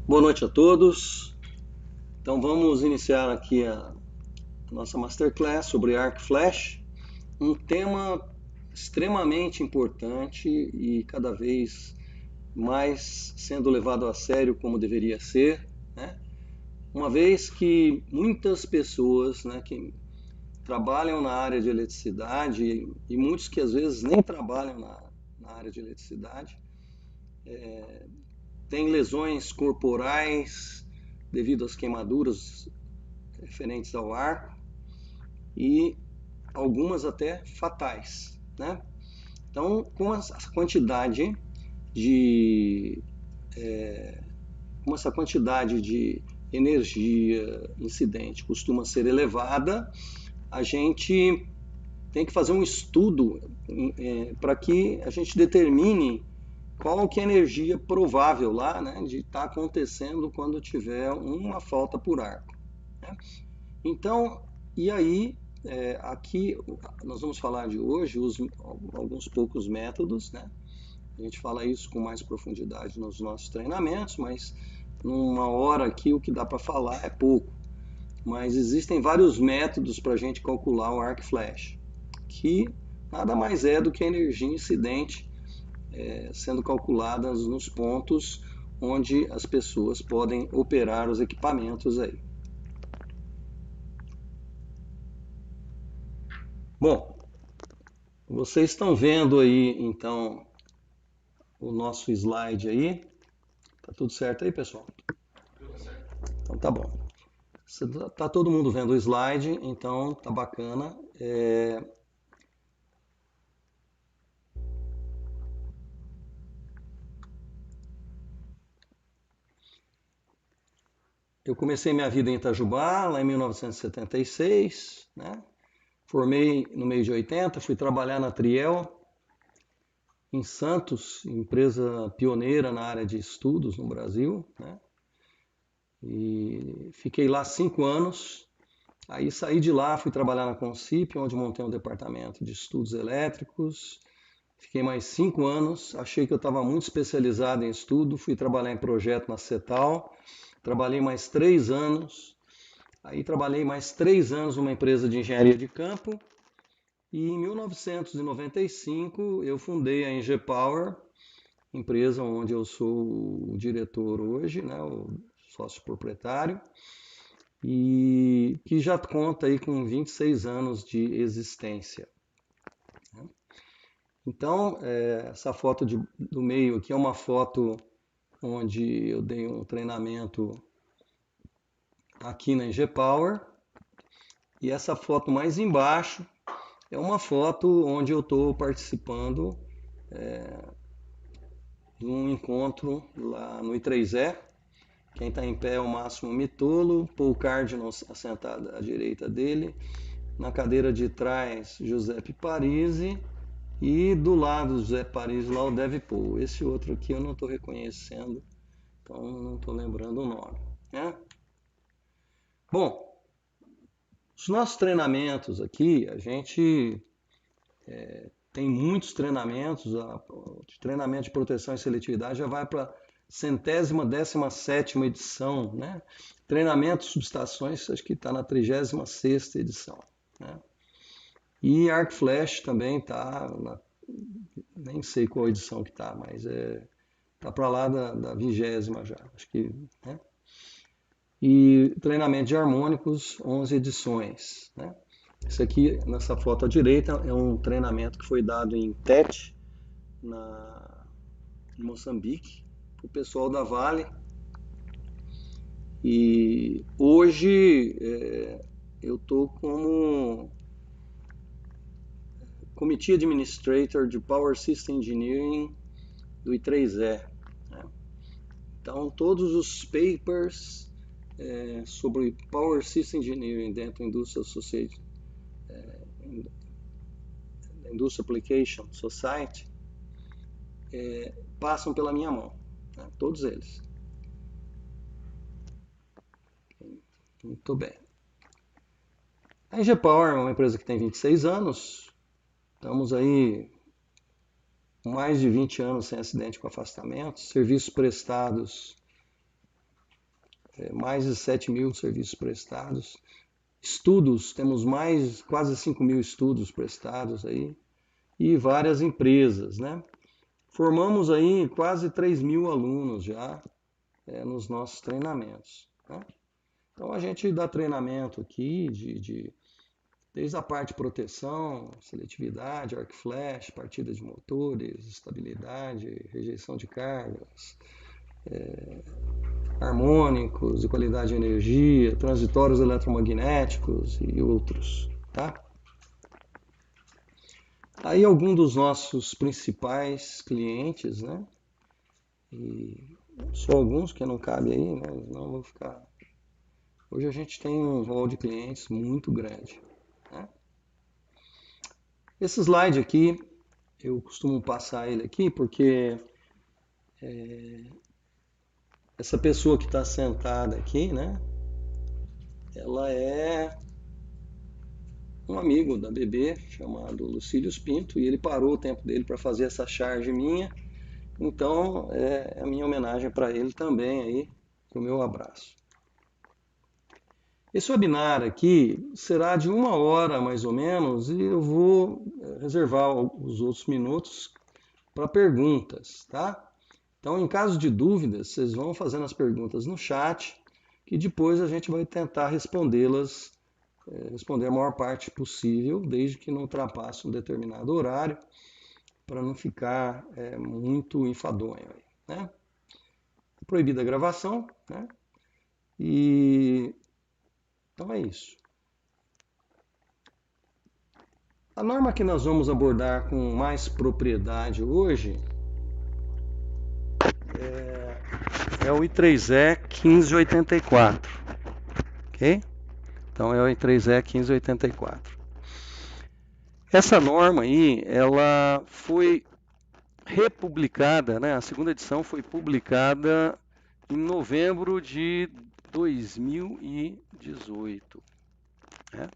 Boa noite a todos. Então vamos iniciar aqui a nossa Masterclass sobre Arc Flash, um tema extremamente importante e cada vez mais sendo levado a sério como deveria ser, né? Uma vez que muitas pessoas, né, que trabalham na área de eletricidade e muitos que às vezes nem trabalham na área de eletricidade, têm lesões corporais devido às queimaduras referentes ao arco e algumas até fatais, né? Então, com essa quantidade de energia incidente costuma ser elevada, a gente tem que fazer um estudo para que a gente determine qual que é a energia provável lá, né, de estar acontecendo quando tiver uma falta por arco, né? Então, e aí, aqui nós vamos falar de hoje alguns poucos métodos, né? A gente fala isso com mais profundidade nos nossos treinamentos, mas numa hora aqui o que dá para falar é pouco. Mas existem vários métodos para a gente calcular o arc flash, que nada mais é do que a energia incidente sendo calculadas nos pontos onde as pessoas podem operar os equipamentos aí. Bom, vocês estão vendo aí então o nosso slide aí. Tá tudo certo aí, pessoal? Tudo certo. Então tá bom. Tá todo mundo vendo o slide, então tá bacana. Eu comecei minha vida em Itajubá, lá em 1976, né? Formei no meio de 80, fui trabalhar na Triel, em Santos, empresa pioneira na área de estudos no Brasil, né? E fiquei lá 5 anos. Aí saí de lá, fui trabalhar na Concip, onde montei um departamento de estudos elétricos. Fiquei mais 5 anos, achei que eu estava muito especializado em estudo, fui trabalhar em projeto na CETAL, trabalhei mais 3 anos, aí trabalhei mais 3 anos numa empresa de engenharia de campo, e em 1995 eu fundei a ENGE Power, empresa onde eu sou o diretor hoje, né, o sócio proprietário, e que já conta aí com 26 anos de existência. Então, essa foto do meio aqui é uma foto onde eu dei um treinamento aqui na ENGE Power, e essa foto mais embaixo é uma foto onde eu estou participando de um encontro lá no I3E. Quem está em pé é o Máximo Mitolo, Paul Cardinal assentado à direita dele, na cadeira de trás Giuseppe Parisi e do lado do Giuseppe Parisi lá o Dev Paul. Esse outro aqui eu não estou reconhecendo, então não estou lembrando o nome, né? Bom, os nossos treinamentos aqui, a gente tem muitos treinamentos, o treinamento de proteção e seletividade já vai para a 117ª edição, né? Treinamento de subestações, acho que está na 36ª edição, né? E Arc Flash também está, nem sei qual edição que está, mas está para lá da 20ª já, acho que, né? E treinamento de harmônicos, 11 edições, né? Isso aqui, nessa foto à direita, é um treinamento que foi dado em Tete, em Moçambique, para o pessoal da Vale. E hoje eu estou como Committee Administrator de Power System Engineering do I3E, né? Então, todos os papers sobre Power System Engineering dentro da Industrial Society, Industrial Application Society, passam pela minha mão, né? Todos eles. Muito bem. A ENGE Power é uma empresa que tem 26 anos, estamos aí com mais de 20 anos sem acidente com afastamento, serviços prestados mais de 7 mil serviços prestados. Estudos, temos quase 5 mil estudos prestados aí, e várias empresas, né? Formamos aí quase 3 mil alunos já nos nossos treinamentos, né? Então a gente dá treinamento aqui desde a parte de proteção, seletividade, arco e flash, partida de motores, estabilidade, rejeição de cargas, harmônicos e qualidade de energia, transitórios eletromagnéticos e outros, tá? Aí alguns dos nossos principais clientes, né? E só alguns que não cabe aí, né? Não vou ficar. Hoje a gente tem um rol de clientes muito grande, né? Esse slide aqui, eu costumo passar ele aqui porque essa pessoa que está sentada aqui, né? Ela é um amigo da BB chamado Lucílio Pinto e ele parou o tempo dele para fazer essa charge minha. Então é a minha homenagem para ele também aí, o meu abraço. Esse webinar aqui será de 1 hora mais ou menos e eu vou reservar os outros minutos para perguntas, tá? Então, em caso de dúvidas, vocês vão fazendo as perguntas no chat, que depois a gente vai tentar respondê-las, responder a maior parte possível, desde que não ultrapasse um determinado horário, para não ficar muito enfadonho, né? Proibida a gravação, né? E então é isso. A norma que nós vamos abordar com mais propriedade hoje é o I3E 1584, ok? Então é o I3E 1584. Essa norma aí, ela foi republicada, né? A segunda edição foi publicada em novembro de 2018. Né?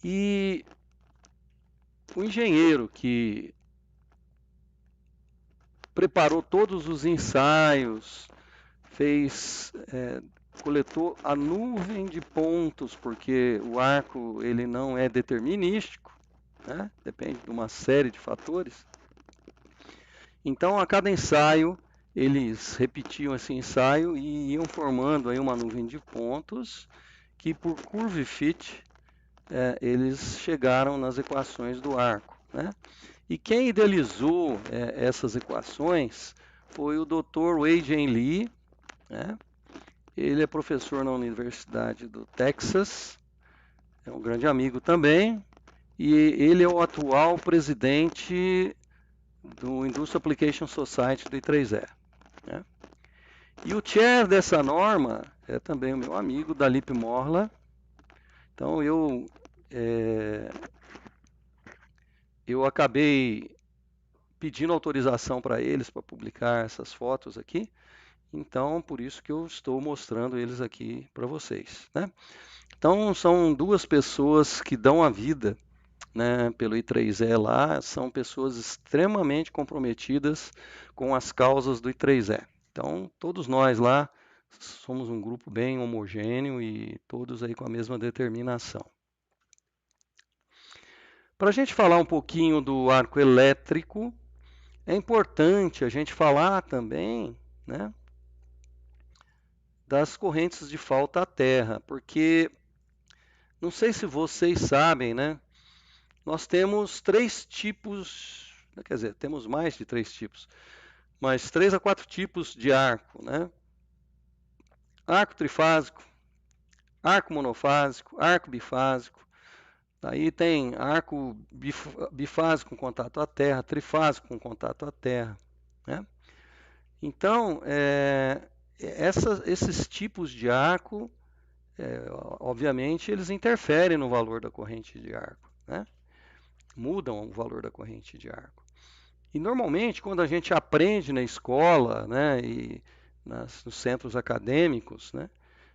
E o engenheiro que preparou todos os ensaios, coletou a nuvem de pontos, porque o arco ele não é determinístico, né? Depende de uma série de fatores. Então, a cada ensaio, eles repetiam esse ensaio e iam formando aí uma nuvem de pontos que, por curve fit, eles chegaram nas equações do arco, né? E quem idealizou essas equações foi o Dr. Wei-Jian Lee, né? Ele é professor na Universidade do Texas, é um grande amigo também, e ele é o atual presidente do Industrial Application Society do I3E. Né? E o chair dessa norma é também o meu amigo, Dalip Morla. Então eu acabei pedindo autorização para eles para publicar essas fotos aqui. Então, por isso que eu estou mostrando eles aqui para vocês. Né? Então, são duas pessoas que dão a vida, né, pelo I3E lá, são pessoas extremamente comprometidas com as causas do I3E. Então, todos nós lá somos um grupo bem homogêneo e todos aí com a mesma determinação. Para a gente falar um pouquinho do arco elétrico, é importante a gente falar também, né, das correntes de falta à terra, porque não sei se vocês sabem, né, nós temos 3 tipos, quer dizer, temos mais de 3 tipos, mas 3 a 4 tipos de arco, né? Arco trifásico, arco monofásico, arco bifásico. Aí tem arco bifásico com contato à terra, trifásico com contato à terra, né? Então, esses tipos de arco, obviamente, eles interferem no valor da corrente de arco, né? Mudam o valor da corrente de arco. E normalmente, quando a gente aprende na escola, né, e nos centros acadêmicos, né,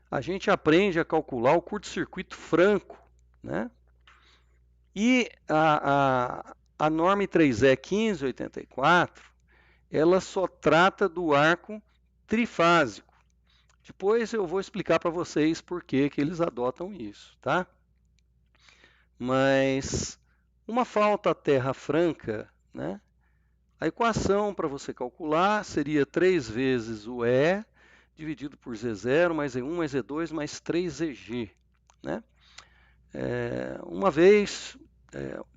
a gente aprende a calcular o curto-circuito franco, né? E a norma I3E 1584, ela só trata do arco trifásico. Depois eu vou explicar para vocês por que que eles adotam isso, tá? Mas uma falta terra franca, né? A equação para você calcular seria 3 vezes o E dividido por Z0 mais E1 mais E2 mais 3EG, né? Uma vez,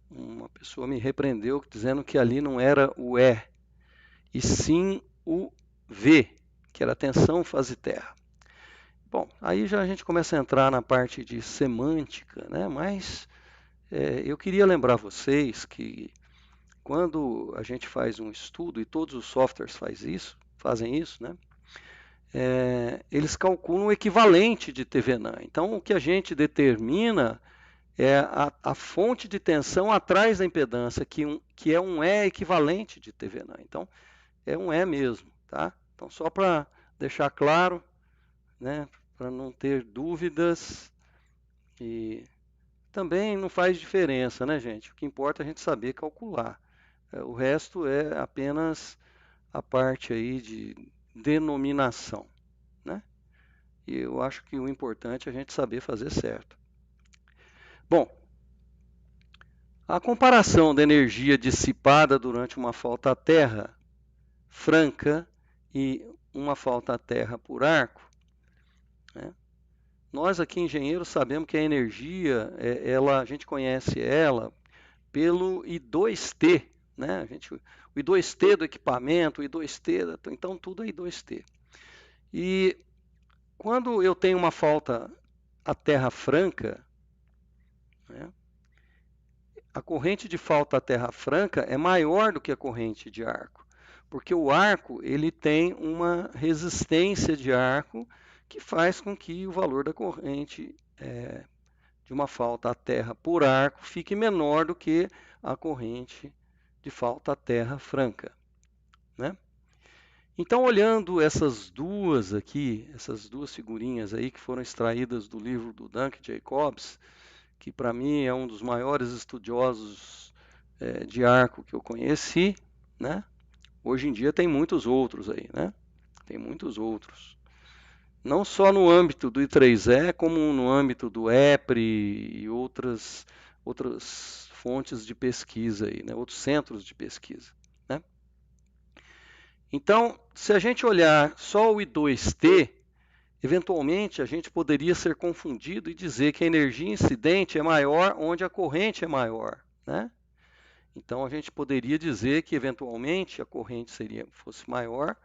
uma pessoa me repreendeu dizendo que ali não era o e sim o V, que era tensão fase terra. Bom, aí já a gente começa a entrar na parte de semântica, né? Mas eu queria lembrar vocês que quando a gente faz um estudo, e todos os softwares fazem isso, né? Eles calculam o equivalente de TVNAM. Então, o que a gente determina é a fonte de tensão atrás da impedância, que é um E equivalente de TVNAM. Então, é um E mesmo, tá? Então, só para deixar claro, né, para não ter dúvidas, e também não faz diferença, né, gente? O que importa é a gente saber calcular. O resto é apenas a parte aí de denominação, né? E eu acho que o importante é a gente saber fazer certo. Bom, a comparação da energia dissipada durante uma falta à terra franca e uma falta à terra por arco, né? Nós aqui engenheiros sabemos que a energia, a gente conhece ela pelo I2T, né? O I2T do equipamento, o I2T, então tudo é I2T. E quando eu tenho uma falta à terra franca, né, a corrente de falta à terra franca é maior do que a corrente de arco, porque o arco ele tem uma resistência de arco que faz com que o valor da corrente de uma falta à terra por arco fique menor do que a corrente de falta à terra franca, né? Então, olhando essas duas figurinhas aí que foram extraídas do livro do Duncan Jacobs, que para mim é um dos maiores estudiosos de arco que eu conheci, né? Hoje em dia tem muitos outros aí, né? Tem muitos outros. Não só no âmbito do I3E, como no âmbito do EPRI e outras fontes de pesquisa aí, né? Outros centros de pesquisa, né? Então, se a gente olhar só o I2T, eventualmente a gente poderia ser confundido e dizer que a energia incidente é maior onde a corrente é maior, né? Então a gente poderia dizer que eventualmente a corrente fosse maior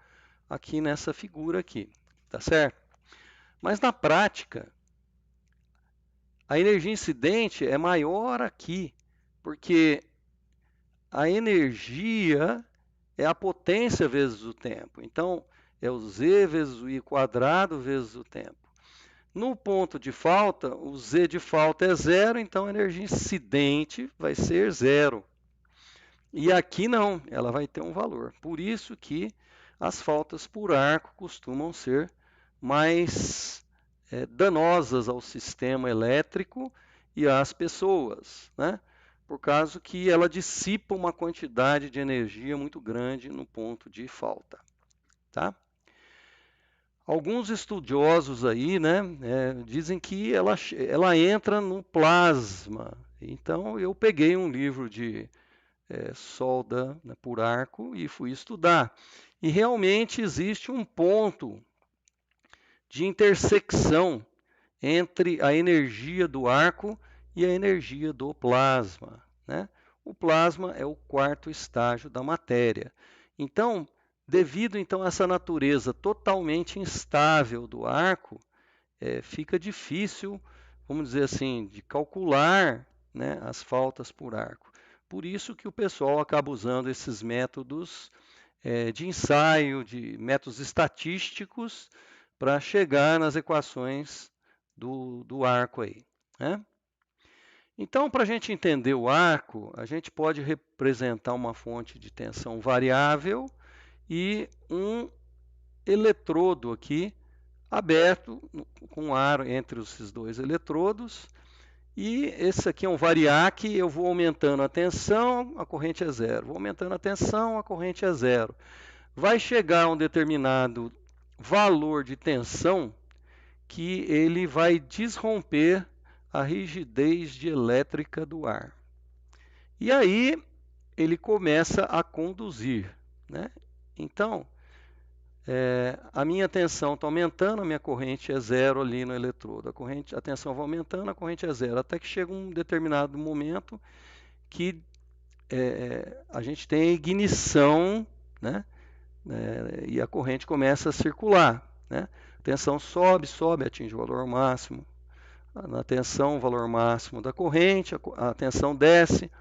aqui nessa figura aqui, tá certo? Mas na prática, a energia incidente é maior aqui, porque a energia é a potência vezes o tempo. Então, é o z vezes o i quadrado vezes o tempo. No ponto de falta, o z de falta é zero, então a energia incidente vai ser zero. E aqui não, ela vai ter um valor. Por isso que as faltas por arco costumam ser mais danosas ao sistema elétrico e às pessoas, né? Por causa que ela dissipa uma quantidade de energia muito grande no ponto de falta, tá? Alguns estudiosos aí, né, dizem que ela entra no plasma. Então eu peguei um livro de solda, né, por arco e fui estudar. E realmente existe um ponto de intersecção entre a energia do arco e a energia do plasma, né? O plasma é o quarto estágio da matéria. Então, devido então a essa natureza totalmente instável do arco, fica difícil, vamos dizer assim, de calcular, né, as faltas por arco. Por isso que o pessoal acaba usando esses métodos de ensaio, de métodos estatísticos, para chegar nas equações do arco aí, né? Então, para a gente entender o arco, a gente pode representar uma fonte de tensão variável e um eletrodo aqui aberto com ar entre esses dois eletrodos. E esse aqui é um variac, eu vou aumentando a tensão, a corrente é zero. Vou aumentando a tensão, a corrente é zero. Vai chegar a um determinado valor de tensão que ele vai desromper a rigidez dielétrica do ar. E aí ele começa a conduzir, né? Então, a minha tensão está aumentando, a minha corrente é zero ali no eletrodo. A tensão vai aumentando, a corrente é zero, até que chega um determinado momento que a gente tem a ignição, né? E a corrente começa a circular, né? A tensão sobe, atinge o valor máximo. Na tensão, o valor máximo da corrente, a tensão desce,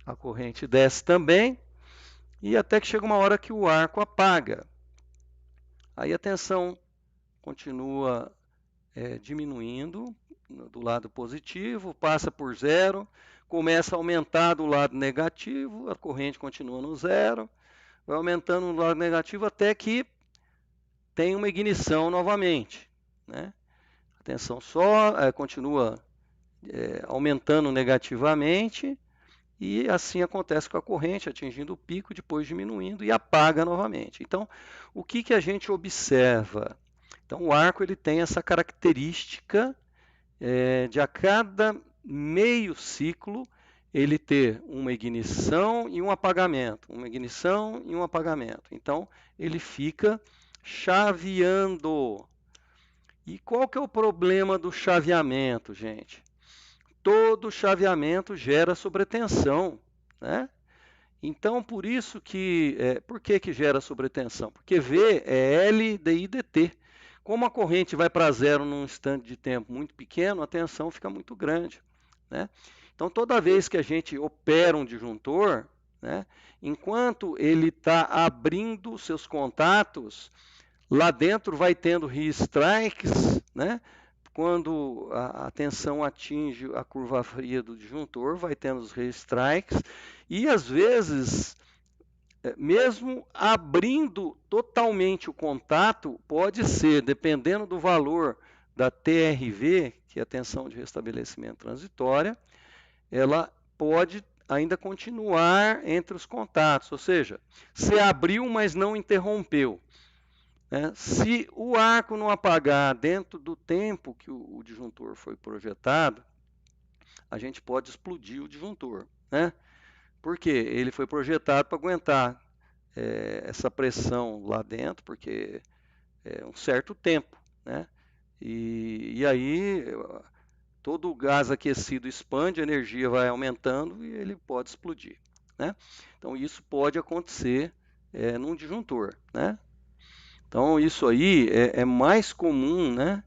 a corrente desce também, e até que chega uma hora que o arco apaga. Aí a tensão continua diminuindo do lado positivo, passa por zero, começa a aumentar do lado negativo, a corrente continua no zero, vai aumentando no lado negativo até que tem uma ignição novamente, né? A tensão continua aumentando negativamente, e assim acontece com a corrente, atingindo o pico, depois diminuindo e apaga novamente. Então, o que a gente observa? Então, o arco ele tem essa característica de a cada meio ciclo ele ter uma ignição e um apagamento, uma ignição e um apagamento. Então, ele fica chaveando. E qual que é o problema do chaveamento, gente? Todo chaveamento gera sobretensão, né? Então, por isso que, por que gera sobretensão? Porque V é L dI dt. Como a corrente vai para zero num instante de tempo muito pequeno, a tensão fica muito grande, né? Então, toda vez que a gente opera um disjuntor, né, enquanto ele está abrindo seus contatos, lá dentro vai tendo re-strikes, né? Quando a tensão atinge a curva fria do disjuntor, vai tendo os re-strikes, e às vezes, mesmo abrindo totalmente o contato, pode ser, dependendo do valor da TRV, que é a tensão de restabelecimento transitória, ela pode ainda continuar entre os contatos, ou seja, se abriu, mas não interrompeu. Se o arco não apagar dentro do tempo que o disjuntor foi projetado, a gente pode explodir o disjuntor, né? Porque ele foi projetado para aguentar essa pressão lá dentro, porque é um certo tempo, né? E aí todo o gás aquecido expande, a energia vai aumentando e ele pode explodir, né? Então isso pode acontecer num disjuntor, né? Então, isso aí é mais comum, né,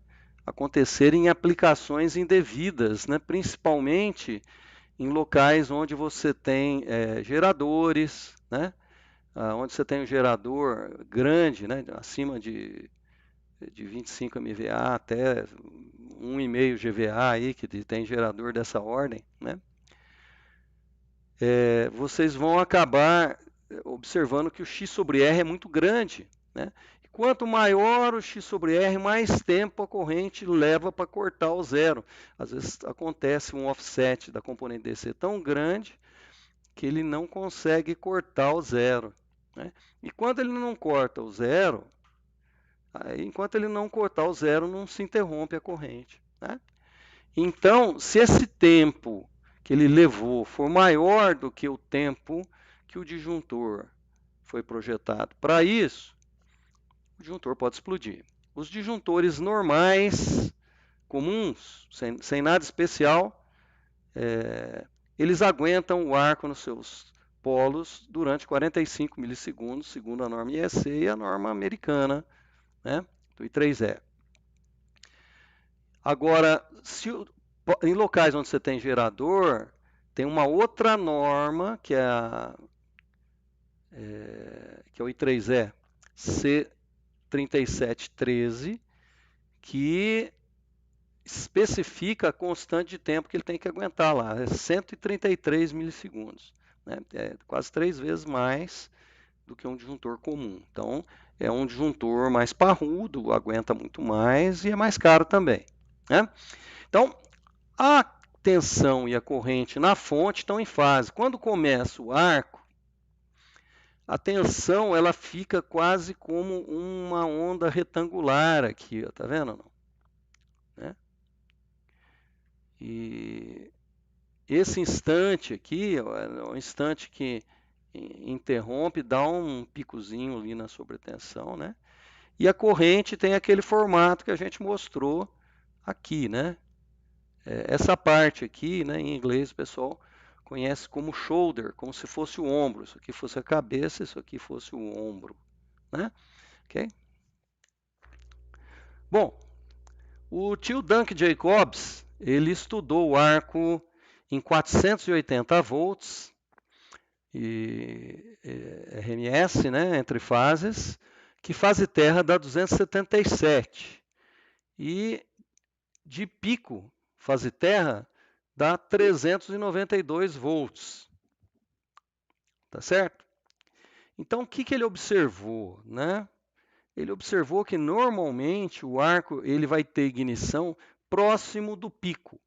acontecer em aplicações indevidas, né, principalmente em locais onde você tem geradores, né, onde você tem um gerador grande, né, acima de 25 MVA até 1,5 GVA, aí, que tem gerador dessa ordem, né, vocês vão acabar observando que o X sobre R é muito grande, né? Quanto maior o X sobre R, mais tempo a corrente leva para cortar o zero. Às vezes acontece um offset da componente DC tão grande que ele não consegue cortar o zero, né? E quando ele não corta o zero, enquanto ele não cortar o zero, não se interrompe a corrente, né? Então, se esse tempo que ele levou for maior do que o tempo que o disjuntor foi projetado para isso, o disjuntor pode explodir. Os disjuntores normais, comuns, sem nada especial, eles aguentam o arco nos seus polos durante 45 milissegundos, segundo a norma IEC e a norma americana, né, do I3E. Agora, em locais onde você tem gerador, tem uma outra norma, que é o I3E C3713, que especifica a constante de tempo que ele tem que aguentar lá, é 133 milissegundos, né? É quase 3 vezes mais do que um disjuntor comum. Então, é um disjuntor mais parrudo, aguenta muito mais e é mais caro também, né? Então, a tensão e a corrente na fonte estão em fase. Quando começa o arco, a tensão ela fica quase como uma onda retangular aqui, ó, tá vendo? Não? Né? E esse instante aqui, ó, é um instante que interrompe, dá um picozinho ali na sobretensão, né? E a corrente tem aquele formato que a gente mostrou aqui, né? Essa parte aqui, né, em inglês, o pessoal conhece como shoulder, como se fosse o ombro. Isso aqui fosse a cabeça, isso aqui fosse o ombro, né? Ok? Bom, o tio Dunk Jacobs, ele estudou o arco em 480 volts e RMS, né, entre fases, que fase terra dá 277 e de pico fase terra dá 392 volts, tá certo? Então o que ele observou, né? Ele observou que normalmente o arco ele vai ter ignição próximo do pico,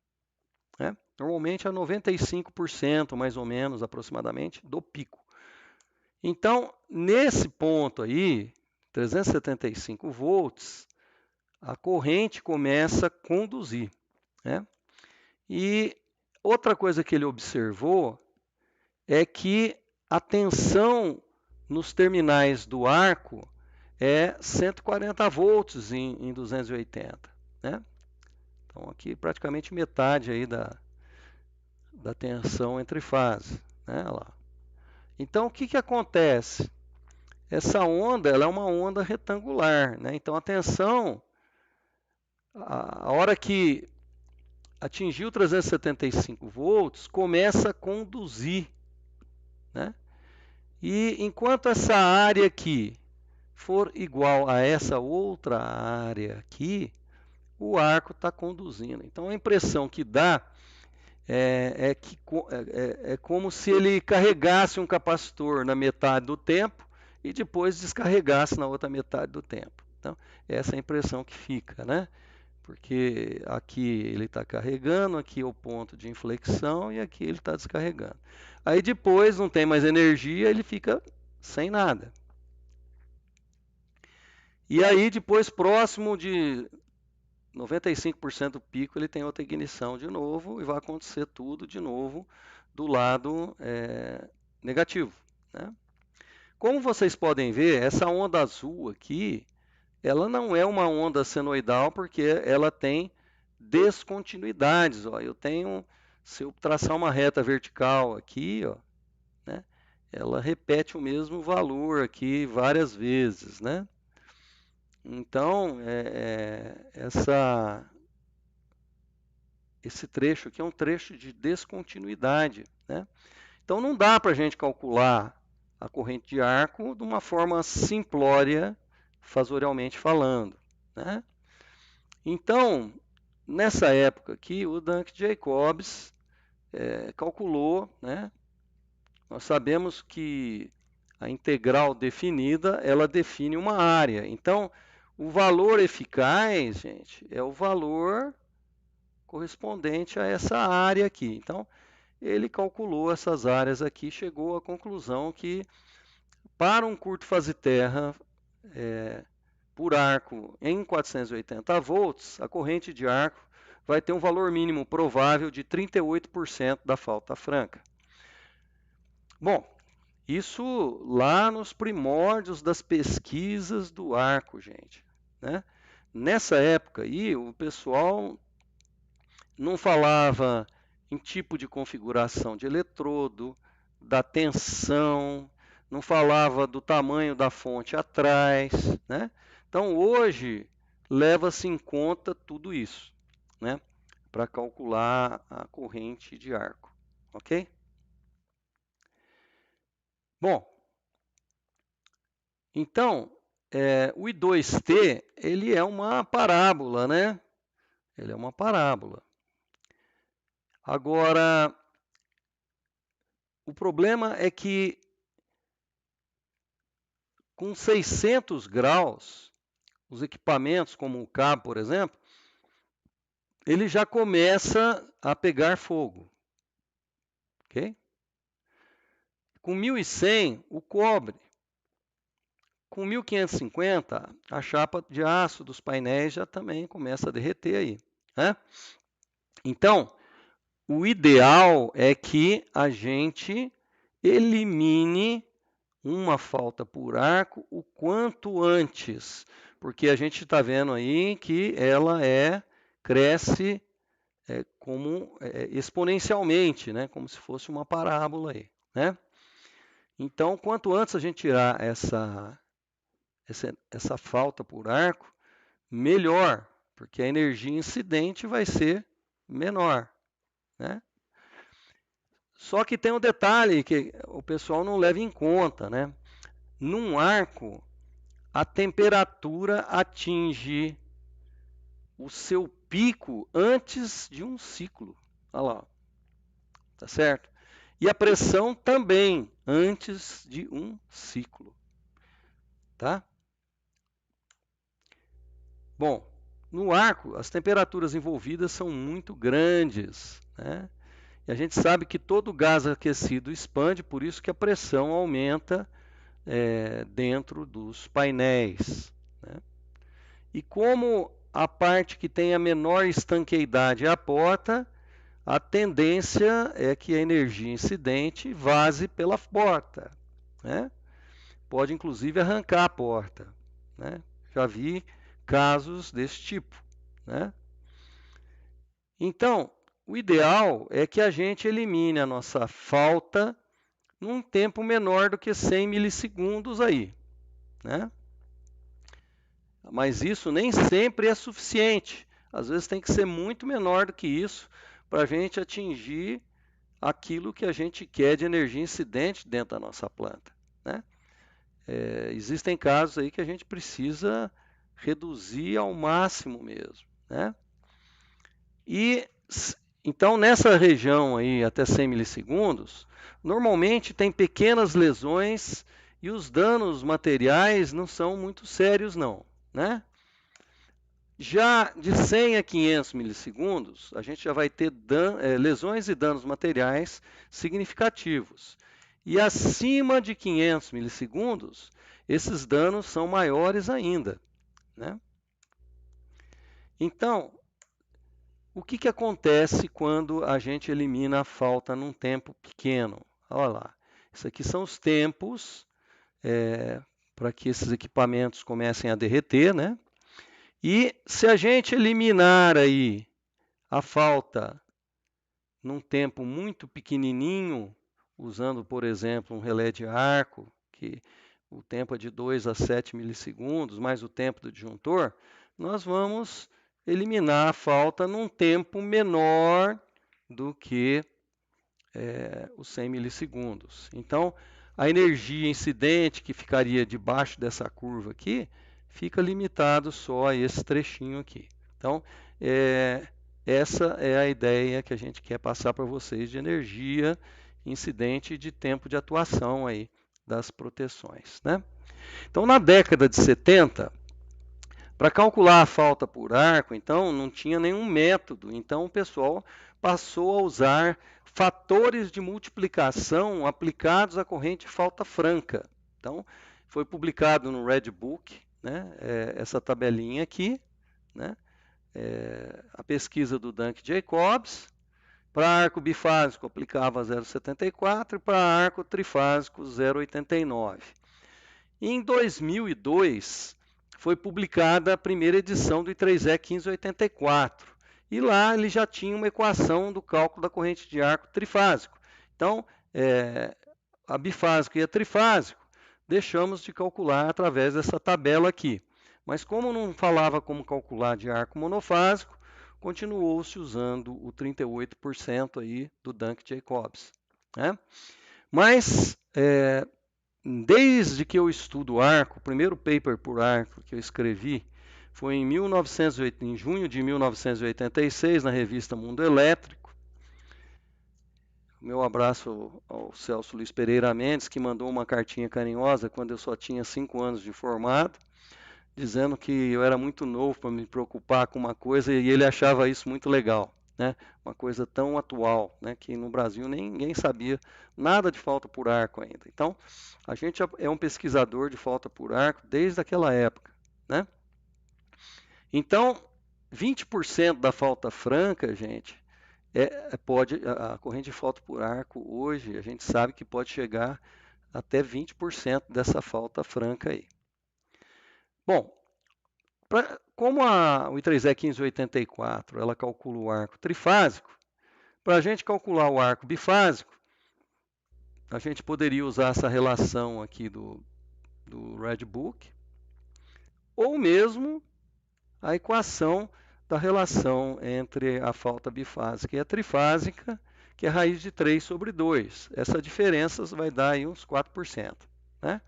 né? Normalmente a 95% mais ou menos aproximadamente do pico. Então, nesse ponto aí, 375 volts, a corrente começa a conduzir, né? E outra coisa que ele observou é que a tensão nos terminais do arco é 140 volts em 280, né? Então aqui praticamente metade aí da tensão entre fases, né? Lá. Então o que acontece? Essa onda ela é uma onda retangular, né? Então a tensão, a hora que atingiu 375 volts, começa a conduzir, né? E enquanto essa área aqui for igual a essa outra área aqui, o arco está conduzindo. Então a impressão que dá é como se ele carregasse um capacitor na metade do tempo e depois descarregasse na outra metade do tempo. Então, essa é a impressão que fica, né? Porque aqui ele está carregando, aqui é o ponto de inflexão e aqui ele está descarregando. Aí depois não tem mais energia, ele fica sem nada. E aí depois, próximo de 95% do pico, ele tem outra ignição de novo e vai acontecer tudo de novo do lado negativo, né? Como vocês podem ver, essa onda azul aqui, ela não é uma onda senoidal porque ela tem descontinuidades. Ó. Eu tenho, se eu traçar uma reta vertical aqui, ó, né, ela repete o mesmo valor aqui várias vezes, né? Então, esse trecho aqui é um trecho de descontinuidade, né? Então não dá para a gente calcular a corrente de arco de uma forma simplória, fasorialmente falando, né? Então, nessa época aqui, o Dunk Jacobs calculou, né? Nós sabemos que a integral definida, ela define uma área. Então, o valor eficaz, gente, é o valor correspondente a essa área aqui. Então, ele calculou essas áreas aqui, chegou à conclusão que para um curto fase terra por arco em 480 volts, a corrente de arco vai ter um valor mínimo provável de 38% da falta franca. Bom, isso lá nos primórdios das pesquisas do arco, gente, né? Nessa época aí, o pessoal não falava em tipo de configuração de eletrodo, da tensão, não falava do tamanho da fonte atrás, né? Então hoje leva-se em conta tudo isso, né? Para calcular a corrente de arco, ok? Bom, então o I2T ele é uma parábola, né? Ele é uma parábola. Agora, o problema é que com 600 graus, os equipamentos como o cabo, por exemplo, ele já começa a pegar fogo. Ok? Com 1100, o cobre Com 1550, a chapa de aço dos painéis já também começa a derreter aí, né? Então, o ideal é que a gente elimine uma falta por arco o quanto antes, porque a gente está vendo aí que ela cresce exponencialmente, né? Como se fosse uma parábola aí, né? Então, quanto antes a gente tirar essa falta por arco, melhor, porque a energia incidente vai ser menor, né? Só que tem um detalhe que o pessoal não leva em conta, né? Num arco, a temperatura atinge o seu pico antes de um ciclo. Olha lá, tá certo? E a pressão também antes de um ciclo, tá? Bom, no arco, as temperaturas envolvidas são muito grandes, né? E a gente sabe que todo gás aquecido expande, por isso que a pressão aumenta dentro dos painéis, né? E como a parte que tem a menor estanqueidade é a porta, a tendência é que a energia incidente vaze pela porta, né? Pode inclusive arrancar a porta, né? Já vi casos desse tipo, né? Então, o ideal é que a gente elimine a nossa falta num tempo menor do que 100 milissegundos aí, né? Mas isso nem sempre é suficiente. Às vezes tem que ser muito menor do que isso para a gente atingir aquilo que a gente quer de energia incidente dentro da nossa planta, né? Existem casos aí que a gente precisa reduzir ao máximo mesmo, né? E então nessa região aí até 100 milissegundos, normalmente tem pequenas lesões e os danos materiais não são muito sérios não, né? Já de 100 a 500 milissegundos, a gente já vai ter lesões e danos materiais significativos. E acima de 500 milissegundos, esses danos são maiores ainda, né? Então, o que acontece quando a gente elimina a falta num tempo pequeno? Olha lá, isso aqui são os tempos para que esses equipamentos comecem a derreter, né? E se a gente eliminar aí a falta num tempo muito pequenininho, usando, por exemplo, um relé de arco, que o tempo é de 2 a 7 milissegundos, mais o tempo do disjuntor, nós vamos eliminar a falta num tempo menor do que os 100 milissegundos. Então, a energia incidente que ficaria debaixo dessa curva aqui, fica limitado só a esse trechinho aqui. Então, essa é a ideia que a gente quer passar para vocês de energia incidente e de tempo de atuação aí das proteções, né? Então, na década de 70, para calcular a falta por arco, então, não tinha nenhum método. Então, o pessoal passou a usar fatores de multiplicação aplicados à corrente falta franca. Então, foi publicado no Red Book, né, essa tabelinha aqui, né, a pesquisa do Dunk Jacobs. Para arco bifásico aplicava 0,74 e para arco trifásico 0,89. Em 2002 foi publicada a primeira edição do I3E 1584 e lá ele já tinha uma equação do cálculo da corrente de arco trifásico. Então, a bifásico e a trifásico deixamos de calcular através dessa tabela aqui. Mas como não falava como calcular de arco monofásico, continuou-se usando o 38% aí do Dunk Jacobs, né? Mas desde que eu estudo arco, o primeiro paper por arco que eu escrevi foi em junho de 1986 na revista Mundo Elétrico. Meu abraço ao Celso Luiz Pereira Mendes, que mandou uma cartinha carinhosa quando eu só tinha 5 anos de formado, dizendo que eu era muito novo para me preocupar com uma coisa e ele achava isso muito legal, né? Uma coisa tão atual, né? Que no Brasil ninguém sabia nada de falta por arco ainda. Então, a gente é um pesquisador de falta por arco desde aquela época, né? Então, 20% da falta franca, gente, a corrente de falta por arco hoje, a gente sabe que pode chegar até 20% dessa falta franca aí. Bom, como o I3E 1584 ela calcula o arco trifásico, para a gente calcular o arco bifásico, a gente poderia usar essa relação aqui do Red Book, ou mesmo a equação da relação entre a falta bifásica e a trifásica, que é a raiz de 3 sobre 2. Essa diferença vai dar aí uns 4%. Né?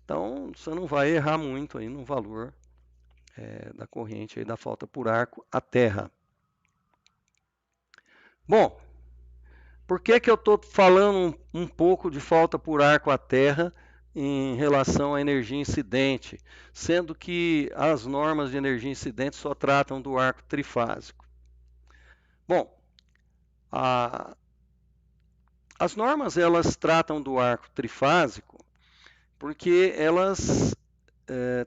Então, você não vai errar muito aí no valor da corrente aí da falta por arco à terra. Bom, por que eu estou falando um pouco de falta por arco à terra em relação à energia incidente, sendo que as normas de energia incidente só tratam do arco trifásico? Bom, as normas elas tratam do arco trifásico porque elas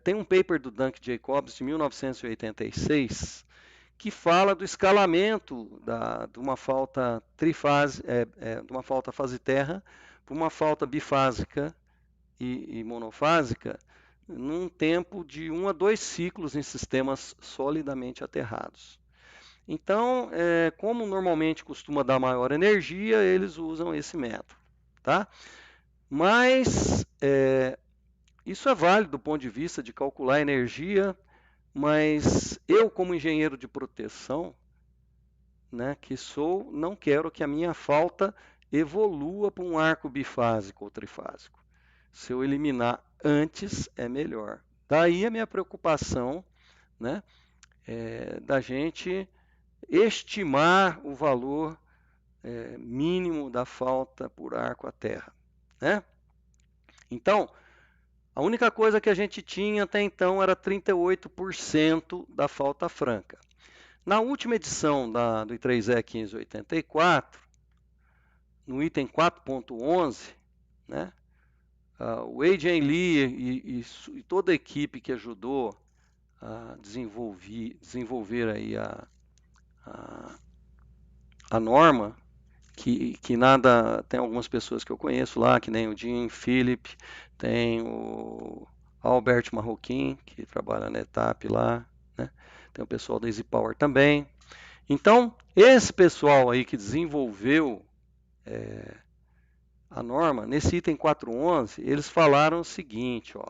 têm um paper do Duncan Jacobs de 1986 que fala do escalamento de uma falta de uma falta fase-terra para uma falta bifásica e monofásica num tempo de 1 a 2 ciclos em sistemas solidamente aterrados. Então, como normalmente costuma dar maior energia, eles usam esse método. Tá? Mas isso é válido do ponto de vista de calcular a energia, mas eu, como engenheiro de proteção, né, que sou, não quero que a minha falta evolua para um arco bifásico ou trifásico. Se eu eliminar antes, é melhor. Daí a minha preocupação, né, da gente estimar o valor mínimo da falta por arco à terra. Né? Então, a única coisa que a gente tinha até então era 38% da falta franca. Na última edição do I3E 1584, no item 4.11, né, o Adrian Lee e toda a equipe que ajudou a desenvolver aí a norma, que nada, tem algumas pessoas que eu conheço lá, que nem o Jim Philip, tem o Albert Marroquin, que trabalha na ETAP lá, né? Tem o pessoal da Easy Power também. Então, esse pessoal aí que desenvolveu a norma, nesse item 4.11, eles falaram o seguinte, ó,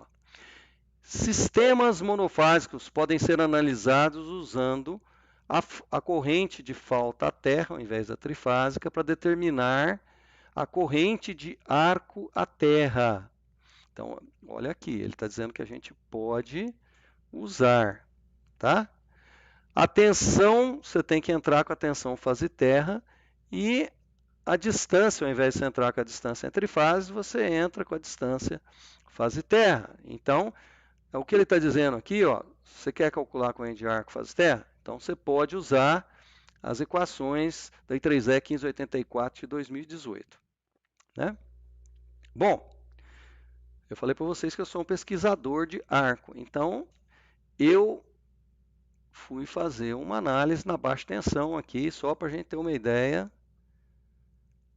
sistemas monofásicos podem ser analisados usando a corrente de falta à terra, ao invés da trifásica, para determinar a corrente de arco à terra. Então, olha aqui, ele está dizendo que a gente pode usar, tá? A tensão, você tem que entrar com a tensão fase terra e a distância, ao invés de você entrar com a distância entre fases, você entra com a distância fase terra. Então, o que ele está dizendo aqui, ó, você quer calcular a corrente de arco fase terra? Então, você pode usar as equações da I3E 1584 de 2018. Né? Bom, eu falei para vocês que eu sou um pesquisador de arco, então eu fui fazer uma análise na baixa tensão aqui, só para a gente ter uma ideia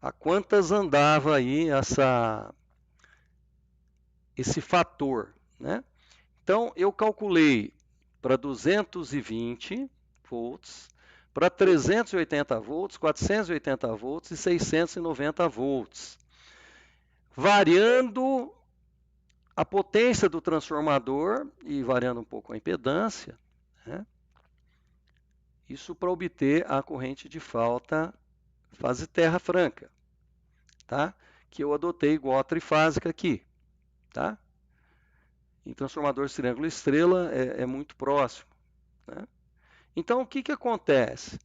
a quantas andava aí esse fator. Né? Então, eu calculei para 220 volts, para 380 volts, 480 volts e 690 volts, variando a potência do transformador e variando um pouco a impedância, né? Isso para obter a corrente de falta fase terra franca, tá? Que eu adotei igual a trifásica aqui, tá? Em transformador triângulo estrela é muito próximo, né? Então, o que acontece?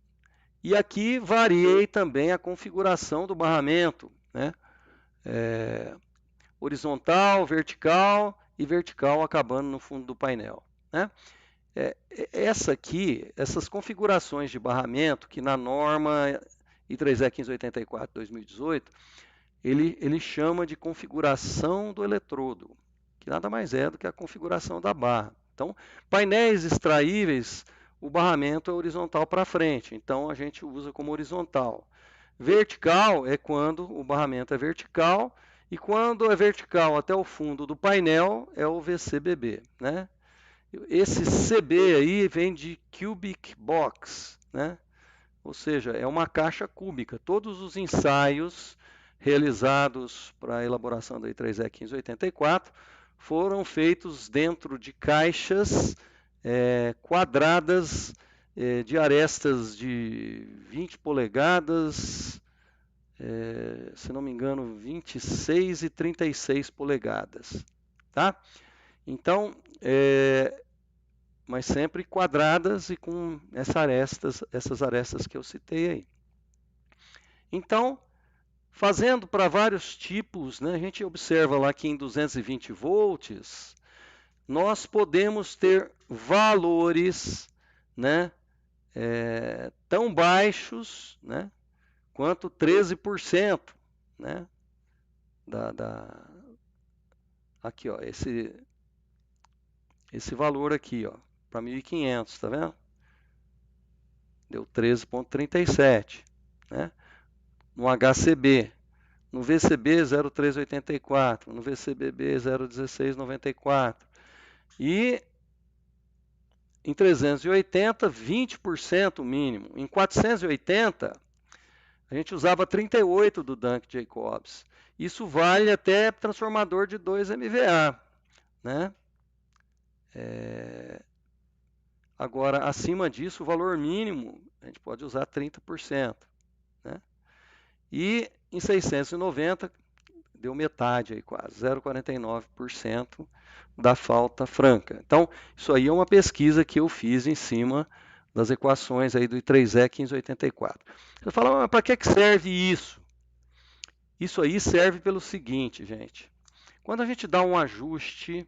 E aqui variei também a configuração do barramento, né? Horizontal, vertical e vertical acabando no fundo do painel. Né? Essas configurações de barramento, que na norma I3E 1584-2018, ele chama de configuração do eletrodo, que nada mais é do que a configuração da barra. Então, painéis extraíveis, o barramento é horizontal para frente, então a gente usa como horizontal. Vertical é quando o barramento é vertical, e quando é vertical até o fundo do painel é o VCBB, né? Esse CB aí vem de Cubic Box, né? Ou seja, é uma caixa cúbica. Todos os ensaios realizados para a elaboração da I3E 1584 foram feitos dentro de caixas quadradas de arestas de 20 polegadas, se não me engano, 26 e 36 polegadas. Tá? Então, mas sempre quadradas e com essas arestas que eu citei aí. Então, fazendo para vários tipos, né, a gente observa lá que em 220 volts, nós podemos ter valores, né, tão baixos, né, quanto 13%, né, aqui, ó, esse valor aqui, ó, para 1500, tá vendo? Deu 13,37, né? No HCB, no VCB 0,384, no VCBB 0,1694 e em 380 20% mínimo. Em 480 a gente usava 38 do Dunk Jacobs. Isso vale até transformador de 2 MVA, né? Agora, acima disso, o valor mínimo, a gente pode usar 30%. Né? E em 690, deu metade aí quase, 0,49% da falta franca. Então, isso aí é uma pesquisa que eu fiz em cima das equações aí do I3E 1584. Você fala, mas para que serve isso? Isso aí serve pelo seguinte, gente. Quando a gente dá um ajuste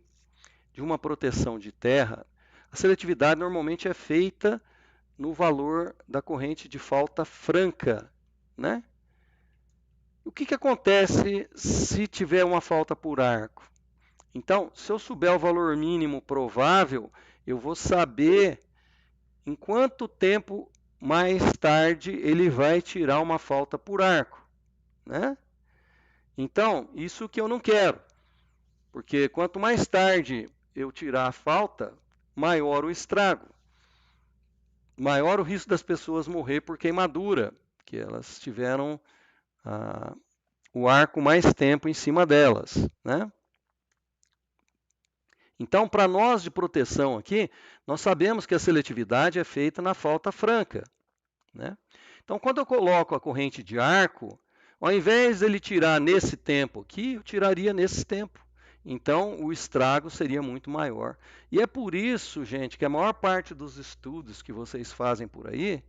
de uma proteção de terra, a seletividade normalmente é feita no valor da corrente de falta franca, né? O que acontece se tiver uma falta por arco? Então, se eu souber o valor mínimo provável, eu vou saber em quanto tempo mais tarde ele vai tirar uma falta por arco, né? Então, isso que eu não quero, porque quanto mais tarde eu tirar a falta, maior o estrago, maior o risco das pessoas morrer por queimadura, que elas tiveram o arco mais tempo em cima delas, né? Então, para nós de proteção aqui, nós sabemos que a seletividade é feita na falta franca, né? Então, quando eu coloco a corrente de arco, ao invés dele tirar nesse tempo aqui, eu tiraria nesse tempo. Então, o estrago seria muito maior. E é por isso, gente, que a maior parte dos estudos que vocês fazem por aí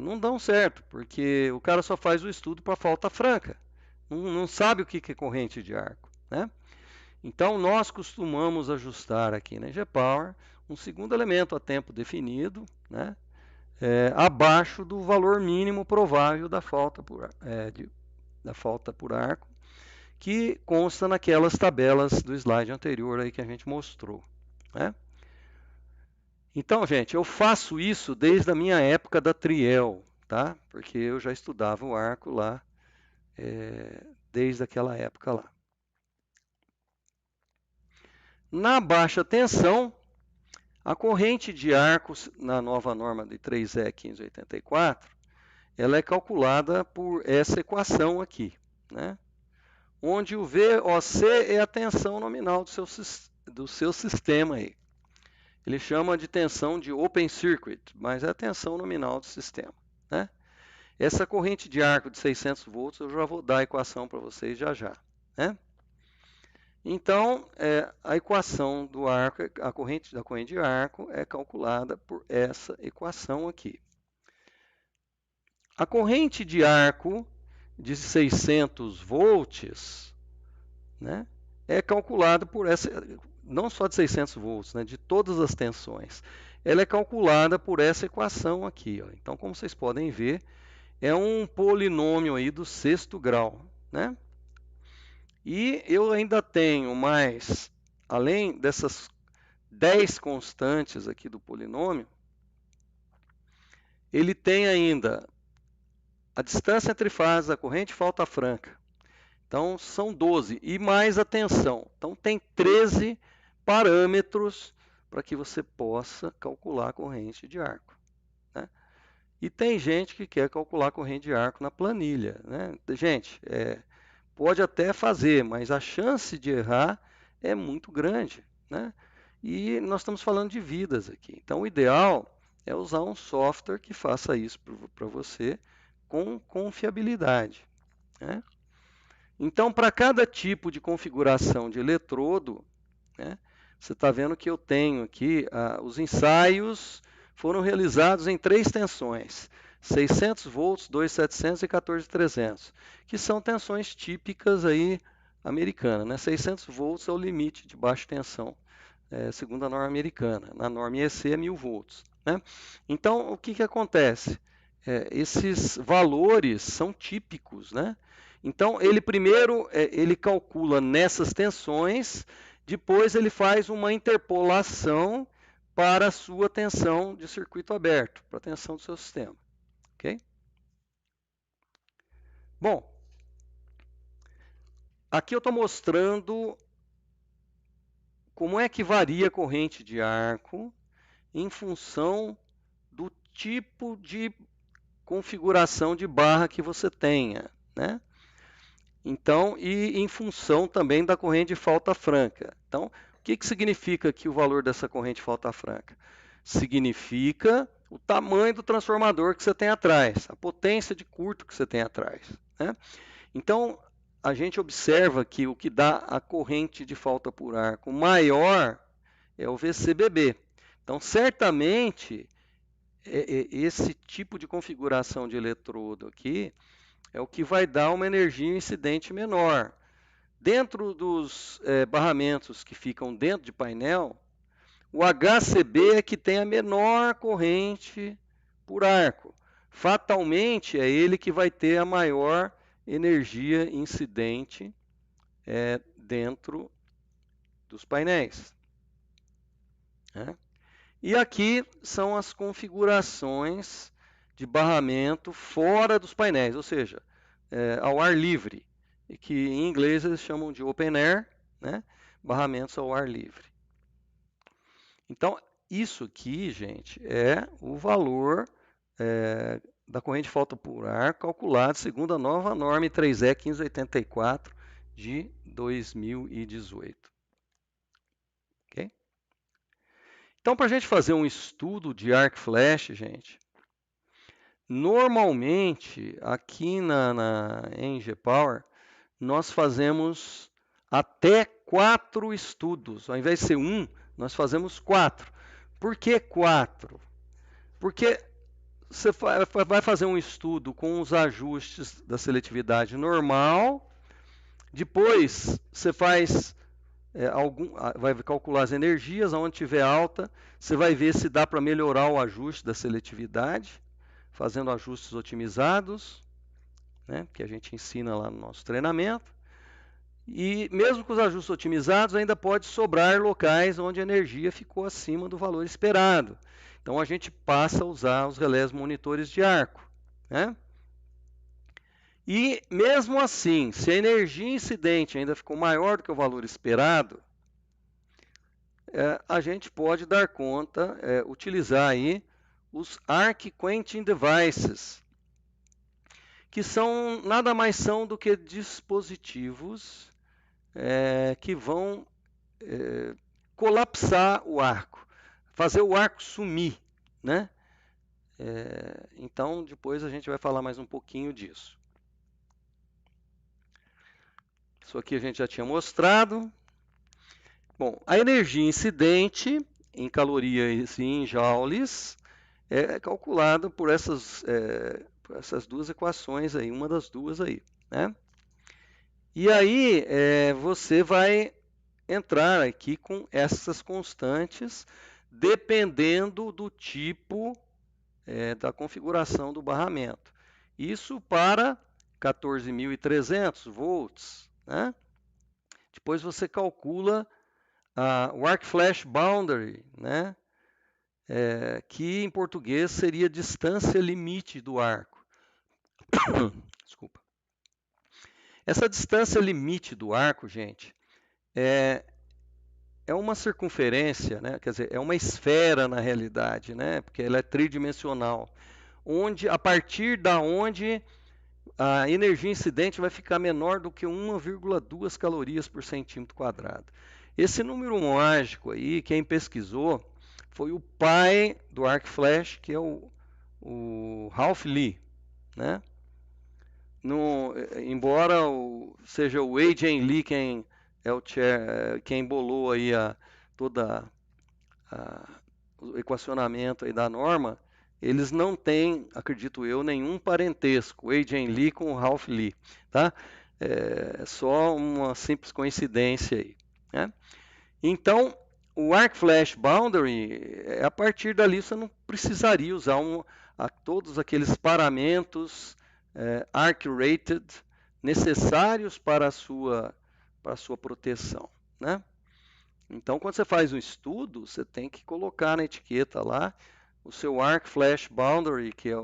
não dão certo, porque o cara só faz o estudo para falta franca. Não sabe o que é corrente de arco, né? Então, nós costumamos ajustar aqui na EGPower um segundo elemento a tempo definido, né? Abaixo do valor mínimo provável da falta por arco, que consta naquelas tabelas do slide anterior aí que a gente mostrou, né? Então, gente, eu faço isso desde a minha época da Triel, tá? Porque eu já estudava o arco lá desde aquela época lá. Na baixa tensão, a corrente de arco na nova norma de 3E 1584, ela é calculada por essa equação aqui, né? Onde o VOC é a tensão nominal do seu sistema aí. Ele chama de tensão de open circuit, mas é a tensão nominal do sistema, né? Essa corrente de arco de 600 volts, eu já vou dar a equação para vocês já, né? Então, a equação do arco, da corrente de arco é calculada por essa equação aqui. A corrente de arco de 600 volts, né, é calculada por essa, não só de 600 volts, né, de todas as tensões, ela é calculada por essa equação aqui. Ó. Então, como vocês podem ver, é um polinômio aí do sexto grau, né? E eu ainda tenho mais, além dessas 10 constantes aqui do polinômio, ele tem ainda a distância entre fases, a corrente e falta franca. Então, são 12, e mais a tensão. Então, tem 13 parâmetros para que você possa calcular a corrente de arco. Né? E tem gente que quer calcular a corrente de arco na planilha. Né? Gente, pode até fazer, mas a chance de errar é muito grande. Né? E nós estamos falando de vidas aqui. Então, o ideal é usar um software que faça isso para você com confiabilidade. Né? Então, para cada tipo de configuração de eletrodo, né, você está vendo que eu tenho aqui, os ensaios foram realizados em 3 tensões, 600 volts, 2.700 e 14.300, que são tensões típicas aí americanas. Né? 600 volts é o limite de baixa tensão, segundo a norma americana. Na norma IEC é 1000 volts. Né? Então, o que acontece? Esses valores são típicos, né? Então, ele primeiro ele calcula nessas tensões, depois ele faz uma interpolação para a sua tensão de circuito aberto, para a tensão do seu sistema. Ok? Bom, aqui eu estou mostrando como é que varia a corrente de arco em função do tipo de configuração de barra que você tenha, né? Então, e em função também da corrente de falta franca. Então, o que significa aqui o valor dessa corrente de falta franca? Significa o tamanho do transformador que você tem atrás, a potência de curto que você tem atrás. Né? Então, a gente observa que o que dá a corrente de falta por arco maior é o VCBB. Então, certamente, esse tipo de configuração de eletrodo aqui é o que vai dar uma energia incidente menor. Dentro dos barramentos que ficam dentro de painel, o HCB é que tem a menor corrente por arco. Fatalmente, é ele que vai ter a maior energia incidente dentro dos painéis. Né? E aqui são as configurações de barramento fora dos painéis, ou seja, ao ar livre, e que em inglês eles chamam de open air, né? Barramentos ao ar livre. Então, isso aqui, gente, é o valor da corrente de falta por ar calculado segundo a nova norma I3E 1584 de 2018. Ok? Então, para a gente fazer um estudo de arc flash, gente, normalmente aqui em G-Power, nós fazemos até 4 estudos. Ao invés de ser 1, nós fazemos 4. Por que 4? Porque você vai fazer um estudo com os ajustes da seletividade normal, depois você faz vai calcular as energias, onde tiver alta, você vai ver se dá para melhorar o ajuste da seletividade, fazendo ajustes otimizados, né, que a gente ensina lá no nosso treinamento. E mesmo com os ajustes otimizados, ainda pode sobrar locais onde a energia ficou acima do valor esperado. Então a gente passa a usar os relés monitores de arco. Né? E mesmo assim, se a energia incidente ainda ficou maior do que o valor esperado, a gente pode dar conta, utilizar aí os Arc Quenching Devices, que são nada mais são do que dispositivos que vão colapsar o arco, fazer o arco sumir, né? Então, depois a gente vai falar mais um pouquinho disso. Isso aqui a gente já tinha mostrado. Bom, a energia incidente em calorias e em joules é calculada por essas duas equações aí, uma das duas aí, né? E aí você vai entrar aqui com essas constantes, dependendo do tipo da configuração do barramento. Isso para 14.300 volts, né? Depois você calcula o arc flash boundary, né? Que em português seria distância limite do arco. Desculpa. Essa distância limite do arco, gente, é uma circunferência, né? Quer dizer, é uma esfera na realidade, né? Porque ela é tridimensional, a partir da onde a energia incidente vai ficar menor do que 1,2 calorias por centímetro quadrado. Esse número mágico aí, quem pesquisou, foi o pai do arc flash, que é o Ralph Lee, né? Embora seja o A.J. Lee quem bolou aí toda o equacionamento aí da norma, eles não têm, acredito eu, nenhum parentesco, o A.J. Lee com o Ralph Lee, tá? É só uma simples coincidência aí, né? Então, o arc flash boundary, a partir dali você não precisaria usar todos aqueles parâmetros arc rated necessários para a sua proteção, né? Então, quando você faz um estudo, você tem que colocar na etiqueta lá o seu arc flash boundary, que é a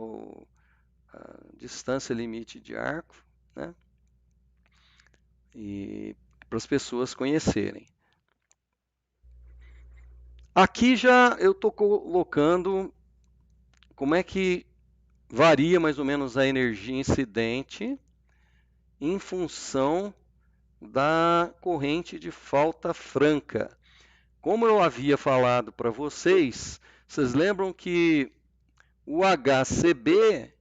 distância limite de arco, né? E para as pessoas conhecerem. Aqui já eu estou colocando como é que varia mais ou menos a energia incidente em função da corrente de falta franca. Como eu havia falado para vocês, vocês lembram que o HCB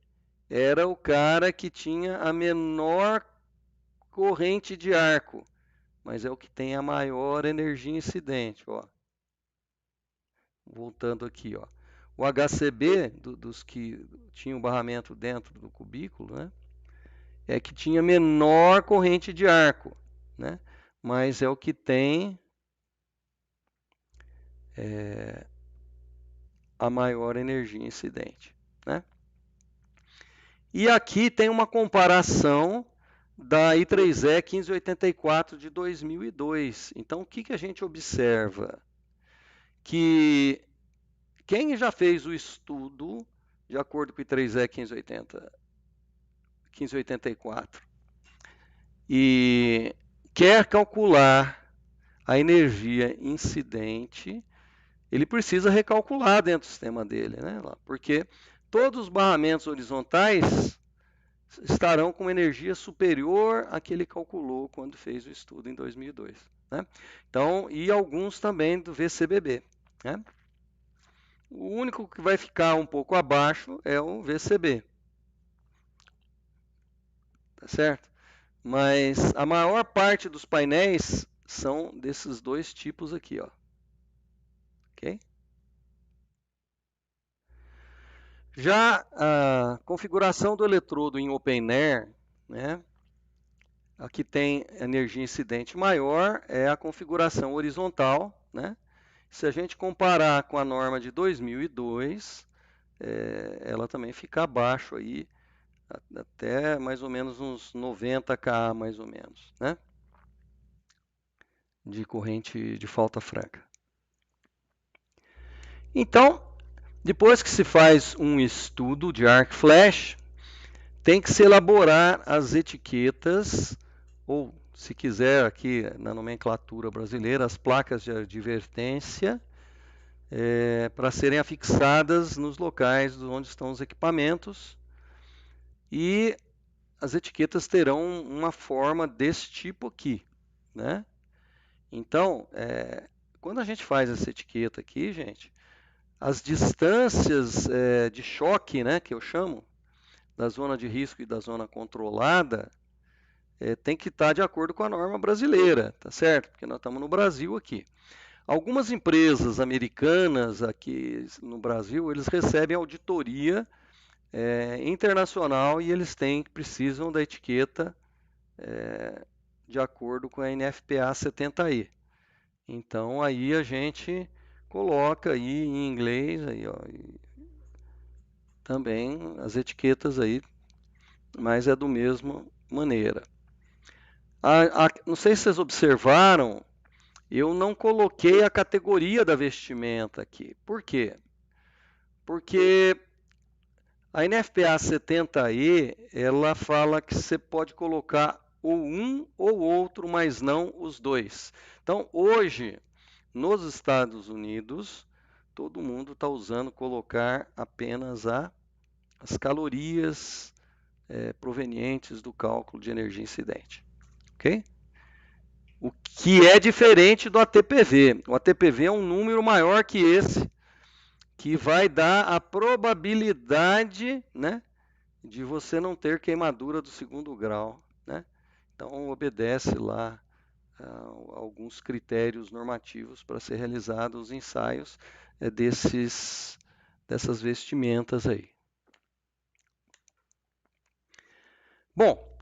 era o cara que tinha a menor corrente de arco, mas é o que tem a maior energia incidente, ó. Voltando aqui, ó. O HCB, dos que tinham barramento dentro do cubículo, né, é que tinha menor corrente de arco, né, mas é o que tem a maior energia incidente, né? E aqui tem uma comparação da I3E 1584 de 2002. Então, o que a gente observa? Que quem já fez o estudo, de acordo com o I3E 1584, e quer calcular a energia incidente, ele precisa recalcular dentro do sistema dele, né? Porque todos os barramentos horizontais estarão com energia superior à que ele calculou quando fez o estudo em 2002. Né? Então, e alguns também do VCBB. Né? O único que vai ficar um pouco abaixo é o VCB. Tá certo? Mas a maior parte dos painéis são desses dois tipos aqui, ó. Ok? Já a configuração do eletrodo em open air, né? A que tem energia incidente maior é a configuração horizontal, né? Se a gente comparar com a norma de 2002, ela também fica abaixo aí, até mais ou menos uns 90 kA, mais ou menos, né? De corrente de falta franca. Então, depois que se faz um estudo de arc flash, tem que se elaborar as etiquetas, ou se quiser aqui na nomenclatura brasileira, as placas de advertência, para serem afixadas nos locais onde estão os equipamentos, e as etiquetas terão uma forma desse tipo aqui, né? Então, quando a gente faz essa etiqueta aqui, gente, as distâncias de choque, né, que eu chamo, da zona de risco e da zona controlada, tem que estar de acordo com a norma brasileira, tá certo? Porque nós estamos no Brasil aqui. Algumas empresas americanas aqui no Brasil, eles recebem auditoria internacional e eles precisam da etiqueta de acordo com a NFPA 70E. Então aí a gente coloca aí em inglês aí, ó, também as etiquetas aí, mas é do mesma maneira. Não sei se vocês observaram, eu não coloquei a categoria da vestimenta aqui. Por quê? Porque a NFPA 70E, ela fala que você pode colocar ou um ou outro, mas não os dois. Então, hoje, nos Estados Unidos, todo mundo está usando colocar apenas as calorias provenientes do cálculo de energia incidente. Ok? O que é diferente do ATPV. O ATPV é um número maior que esse, que vai dar a probabilidade, né, de você não ter queimadura do segundo grau, né? Então obedece lá alguns critérios normativos para ser realizados os ensaios dessas vestimentas aí. Bom,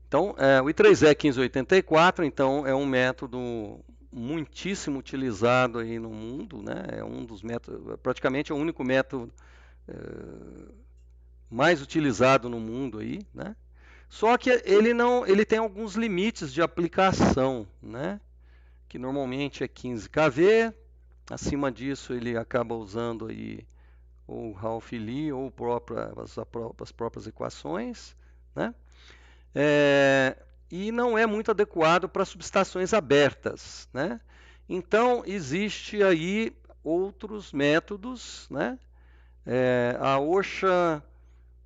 então o I3E 1584 então é um método muitíssimo utilizado aí no mundo, né? É um dos métodos, praticamente é o único método mais utilizado no mundo aí, né? Só que ele tem alguns limites de aplicação, né? Que normalmente é 15 kV. Acima disso ele acaba usando aí ou Ralph-Lee ou as próprias equações, né? E não é muito adequado para subestações abertas, né? Então existe aí outros métodos, né? A OSHA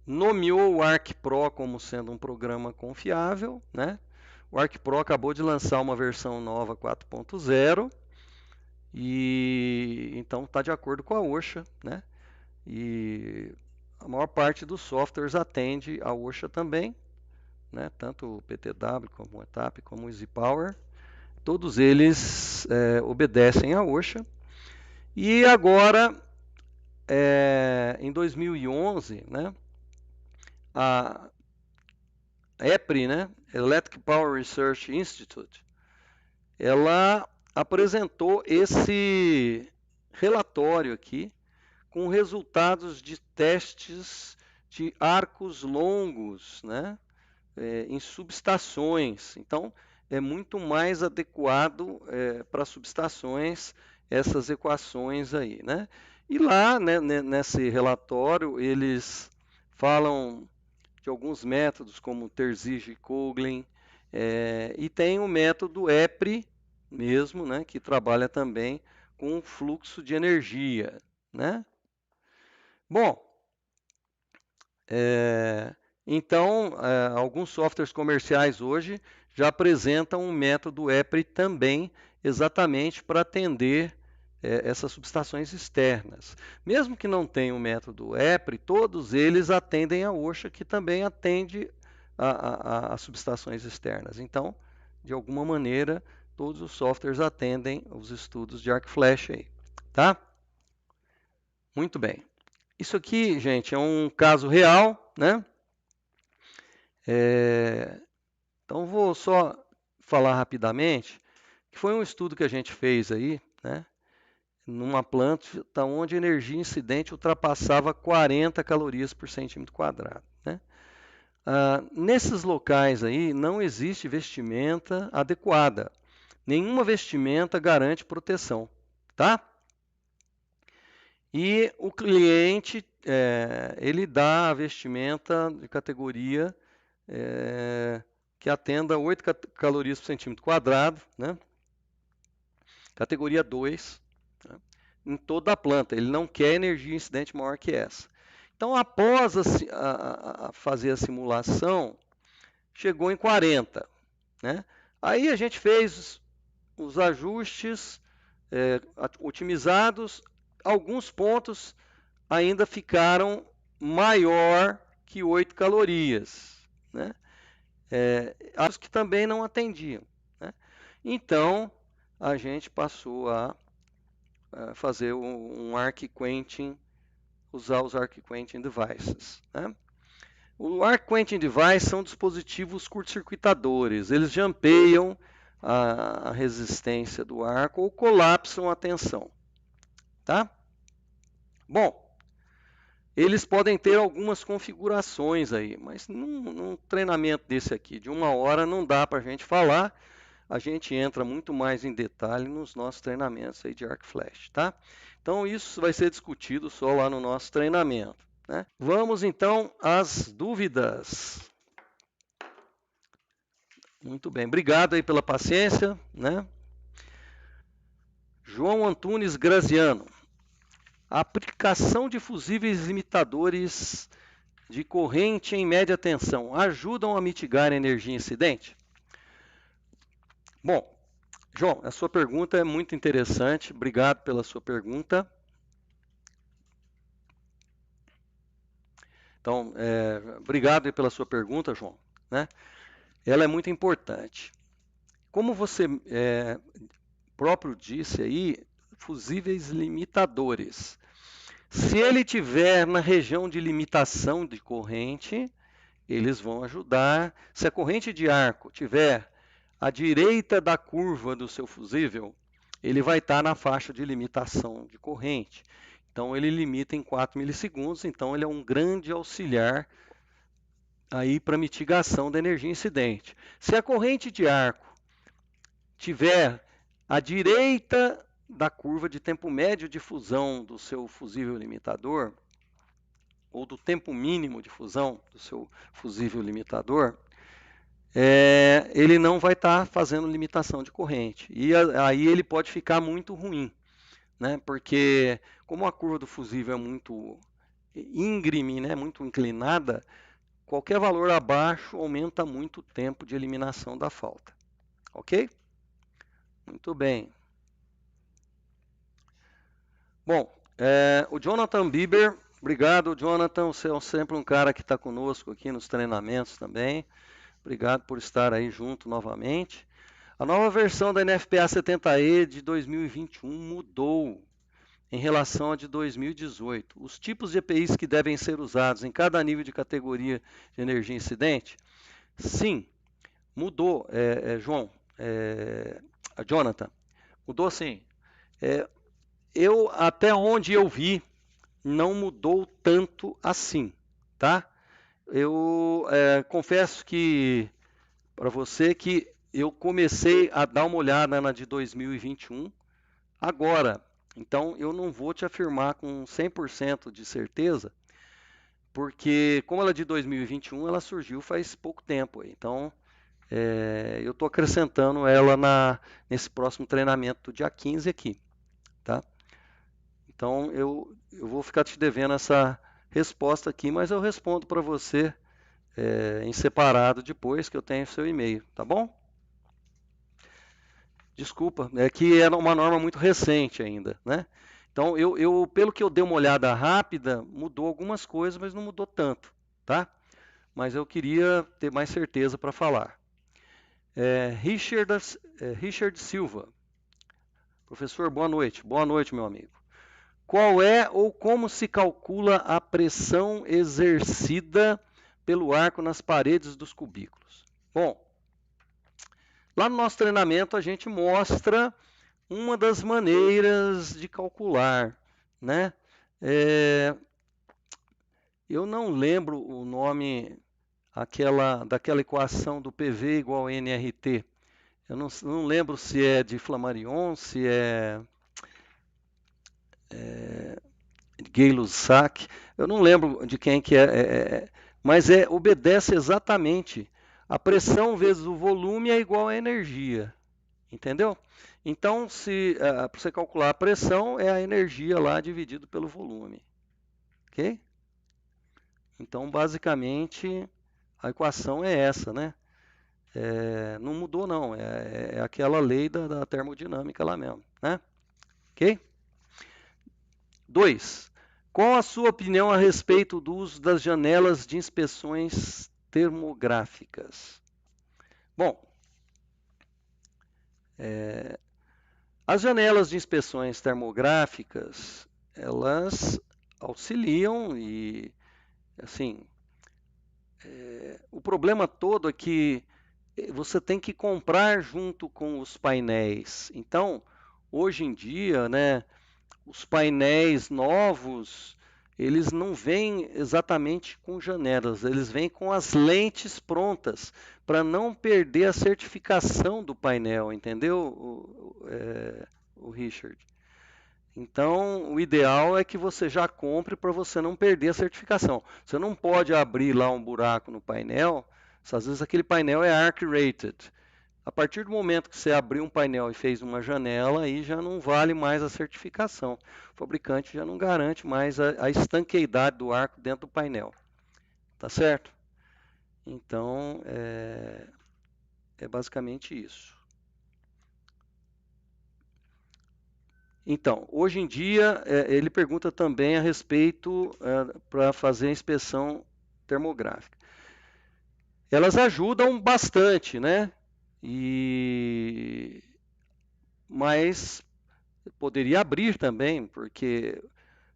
nomeou o ArcPro como sendo um programa confiável, né? O ArcPro acabou de lançar uma versão nova 4.0 e então está de acordo com a OSHA, né? E a maior parte dos softwares atende a OSHA também, né? Tanto o PTW como o ETAP como o EasyPower, todos eles obedecem a OSHA. E agora, em 2011, né? A EPRI, né? Electric Power Research Institute, ela apresentou esse relatório aqui com resultados de testes de arcos longos, né? Em subestações. Então, é muito mais adequado para subestações essas equações aí, né? E lá, né, nesse relatório, eles falam de alguns métodos, como Terzig e Coughlin, e tem o método EPRI mesmo, né, que trabalha também com fluxo de energia, né? Bom, então, alguns softwares comerciais hoje já apresentam um método EPRI também, exatamente para atender essas subestações externas. Mesmo que não tenha o método EPRI, todos eles atendem a OSHA, que também atende a subestações externas. Então, de alguma maneira, todos os softwares atendem os estudos de arc flash aí, tá? Muito bem. Isso aqui, gente, é um caso real, né? Então, vou só falar rapidamente que foi um estudo que a gente fez aí, né? Numa planta onde a energia incidente ultrapassava 40 calorias por centímetro quadrado, né? Nesses locais aí não existe vestimenta adequada. Nenhuma vestimenta garante proteção, tá? E o cliente, ele dá a vestimenta de categoria que atenda 8 calorias por centímetro quadrado, né? Categoria 2, né? Em toda a planta. Ele não quer energia incidente maior que essa. Então, após fazer a simulação, chegou em 40, né? Aí a gente fez os ajustes otimizados, alguns pontos ainda ficaram maior que 8 calorias, né? Os que também não atendiam, né? Então, a gente passou a fazer um arc quenching, usar os arc quenching devices, né? O arc quenching device são dispositivos curto-circuitadores, eles jampeiam a resistência do arco ou colapsam a tensão, tá? Bom, eles podem ter algumas configurações aí, mas num treinamento desse aqui de 1 hora não dá para a gente falar. A gente entra muito mais em detalhe nos nossos treinamentos aí de arco e flecha, tá? Então isso vai ser discutido só lá no nosso treinamento, né? Vamos então às dúvidas. Muito bem, obrigado aí pela paciência, né? João Antunes Graziano. A aplicação de fusíveis limitadores de corrente em média tensão ajudam a mitigar a energia incidente? Bom, João, a sua pergunta é muito interessante. Obrigado pela sua pergunta. Então, obrigado pela sua pergunta, João, né? Ela é muito importante. Como você próprio disse aí, fusíveis limitadores. Se ele tiver na região de limitação de corrente, eles vão ajudar. Se a corrente de arco tiver à direita da curva do seu fusível, ele vai estar na faixa de limitação de corrente. Então ele limita em 4 milissegundos, então ele é um grande auxiliar aí para mitigação da energia incidente. Se a corrente de arco tiver à direita da curva de tempo médio de fusão do seu fusível limitador, ou do tempo mínimo de fusão do seu fusível limitador, ele não vai estar fazendo limitação de corrente. E aí ele pode ficar muito ruim, né? Porque como a curva do fusível é muito íngreme, né? Muito inclinada, qualquer valor abaixo aumenta muito o tempo de eliminação da falta. Ok? Muito bem. Bom, o Jonathan Bieber, obrigado, Jonathan. Você é sempre um cara que está conosco aqui nos treinamentos também. Obrigado por estar aí junto novamente. A nova versão da NFPA 70E de 2021 mudou em relação à de 2018. Os tipos de EPIs que devem ser usados em cada nível de categoria de energia incidente? Sim, mudou, João, Jonathan. Mudou sim. Até onde eu vi, não mudou tanto assim, tá? Eu confesso que para você que eu comecei a dar uma olhada na de 2021 agora. Então eu não vou te afirmar com 100% de certeza, porque como ela é de 2021, ela surgiu faz pouco tempo. Então eu estou acrescentando ela nesse próximo treinamento do dia 15 aqui, tá? Então eu vou ficar te devendo essa resposta aqui, mas eu respondo para você em separado depois que eu tenho seu e-mail, tá bom? Desculpa, é que é uma norma muito recente ainda, né? Então pelo que eu dei uma olhada rápida, mudou algumas coisas, mas não mudou tanto, tá? Mas eu queria ter mais certeza para falar. Richard Silva. Professor, boa noite. Boa noite, meu amigo. Qual é ou como se calcula a pressão exercida pelo arco nas paredes dos cubículos? Bom, lá no nosso treinamento a gente mostra uma das maneiras de calcular, né? Eu não lembro o nome daquela equação do PV igual a nRT. Eu não lembro se é de Flammarion, se é Gay-Lussac, eu não lembro de quem que mas obedece exatamente a pressão vezes o volume é igual à energia, entendeu? Então, para você calcular a pressão, é a energia lá dividido pelo volume, ok? Então, basicamente, a equação é essa, né? Não mudou não, é aquela lei da termodinâmica lá mesmo, né? Ok? 2. Qual a sua opinião a respeito do uso das janelas de inspeções termográficas? Bom, as janelas de inspeções termográficas, elas auxiliam e, assim, o problema todo é que você tem que comprar junto com os painéis. Então, hoje em dia, né, os painéis novos, eles não vêm exatamente com janelas, eles vêm com as lentes prontas, para não perder a certificação do painel, entendeu, o Richard? Então, o ideal é que você já compre para você não perder a certificação. Você não pode abrir lá um buraco no painel, às vezes aquele painel é ARC rated. A partir do momento que você abriu um painel e fez uma janela, aí já não vale mais a certificação. O fabricante já não garante mais a estanqueidade do arco dentro do painel. Tá certo? Então, é basicamente isso. Então, hoje em dia, ele pergunta também a respeito para fazer a inspeção termográfica. Elas ajudam bastante, né? Mas poderia abrir também, porque,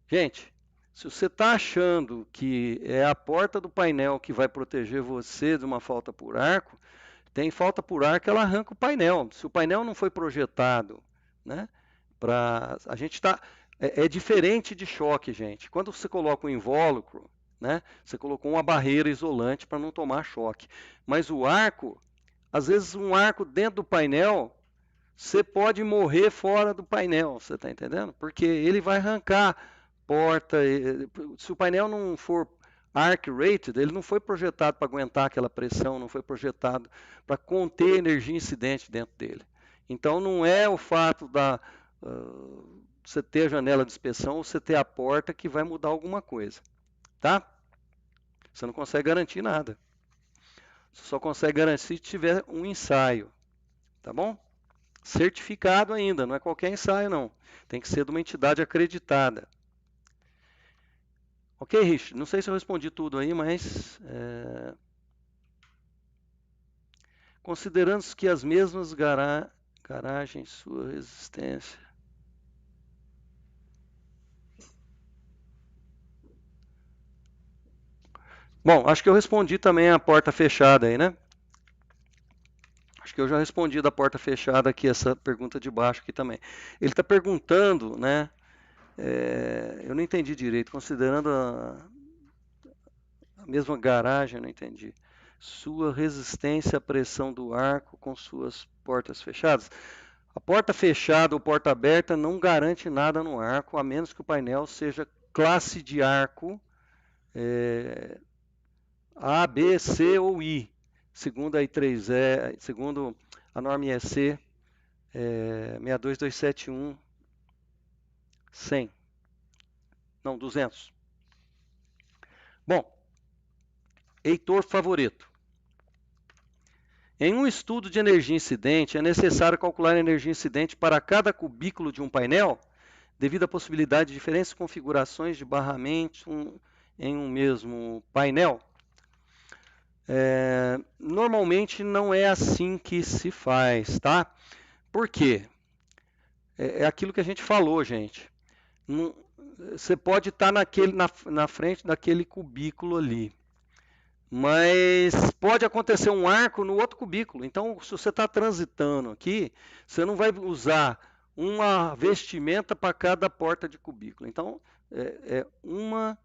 gente, se você está achando que é a porta do painel que vai proteger você de uma falta por arco, tem falta por arco, ela arranca o painel. Se o painel não foi projetado, né? A gente está. É diferente de choque, gente. Quando você coloca um invólucro, né? Você colocou uma barreira isolante para não tomar choque. Mas o arco, às vezes um arco dentro do painel, você pode morrer fora do painel, você está entendendo? Porque ele vai arrancar porta. Se o painel não for arc rated, ele não foi projetado para aguentar aquela pressão, não foi projetado para conter energia incidente dentro dele. Então não é o fato você ter a janela de inspeção ou você ter a porta que vai mudar alguma coisa, tá? Você não consegue garantir nada. Você só consegue garantir se tiver um ensaio, tá bom? Certificado ainda, não é qualquer ensaio não. Tem que ser de uma entidade acreditada. Ok, Rich? Não sei se eu respondi tudo aí, mas considerando que as mesmas garagens, sua resistência. Bom, acho que eu respondi também a porta fechada aí, né? Acho que eu já respondi da porta fechada aqui, essa pergunta de baixo aqui também. Ele está perguntando, né? Eu não entendi direito, considerando a mesma garagem, eu não entendi. Sua resistência à pressão do arco com suas portas fechadas. A porta fechada ou porta aberta não garante nada no arco, a menos que o painel seja classe de arco A, B, C ou I, segundo a I3E, segundo a norma IEC 62271 100. Não, 200. Bom, Heitor Favorito. Em um estudo de energia incidente, é necessário calcular a energia incidente para cada cubículo de um painel, devido à possibilidade de diferentes configurações de barramento em um mesmo painel. Normalmente não é assim que se faz, tá? Por quê? É aquilo que a gente falou, gente. Você pode estar na frente daquele cubículo ali, mas pode acontecer um arco no outro cubículo. Então, se você está transitando aqui, você não vai usar uma vestimenta para cada porta de cubículo. Então, uma,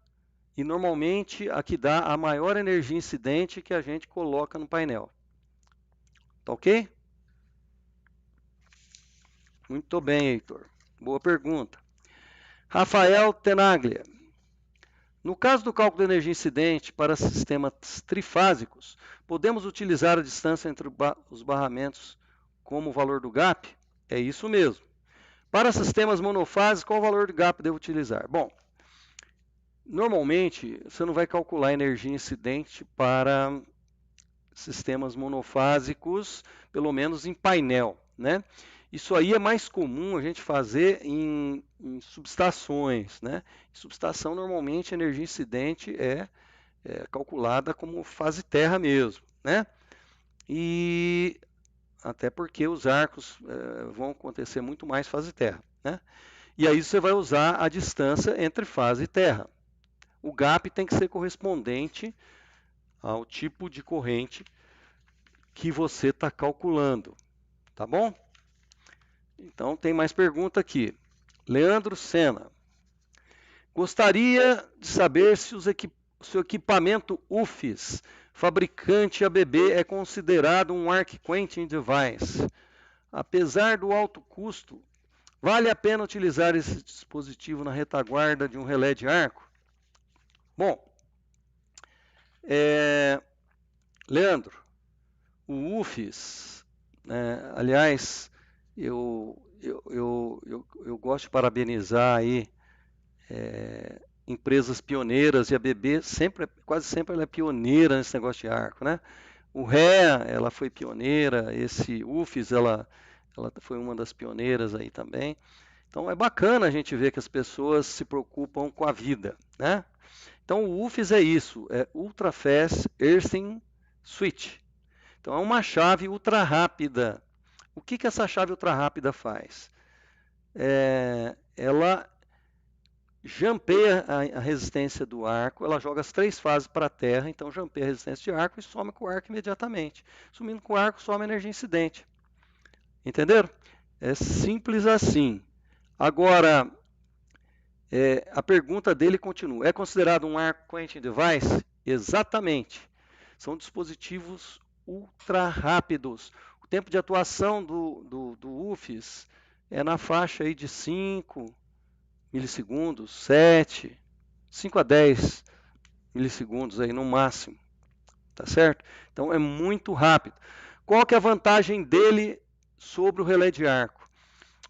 e normalmente a que dá a maior energia incidente que a gente coloca no painel. Tá ok? Muito bem, Heitor. Boa pergunta. Rafael Tenaglia. No caso do cálculo de energia incidente para sistemas trifásicos, podemos utilizar a distância entre os barramentos como o valor do gap? É isso mesmo. Para sistemas monofásicos, qual o valor do gap devo utilizar? Bom, normalmente você não vai calcular energia incidente para sistemas monofásicos, pelo menos em painel, né? Isso aí é mais comum a gente fazer em subestações, né? Em subestação, normalmente, a energia incidente é calculada como fase terra mesmo, né? E até porque os arcos vão acontecer muito mais fase terra, né? E aí você vai usar a distância entre fase e terra. O gap tem que ser correspondente ao tipo de corrente que você está calculando, tá bom? Então tem mais pergunta aqui. Leandro Sena. Gostaria de saber se o equipamento UFES, fabricante ABB, é considerado um arc quenching device. Apesar do alto custo, vale a pena utilizar esse dispositivo na retaguarda de um relé de arco? Bom, Leandro, o UFES, aliás, eu gosto de parabenizar aí empresas pioneiras, e a ABB quase sempre ela é pioneira nesse negócio de arco, né? O REA, ela foi pioneira, esse UFES, ela foi uma das pioneiras aí também. Então é bacana a gente ver que as pessoas se preocupam com a vida, né? Então o UFES é isso, é Ultra Fast Earthing Switch. Então é uma chave ultra rápida. O que essa chave ultra rápida faz? Ela jampeia a resistência do arco, ela joga as 3 fases para a terra, então jampeia a resistência de arco e some com o arco imediatamente. Sumindo com o arco, some a energia incidente. Entenderam? É simples assim. Agora, a pergunta dele continua. É considerado um arc quenching device? Exatamente. São dispositivos ultra rápidos. O tempo de atuação do UFES é na faixa aí de 5 milissegundos, 7, 5 a 10 milissegundos aí no máximo, tá certo? Então é muito rápido. Qual que é a vantagem dele sobre o relé de arco?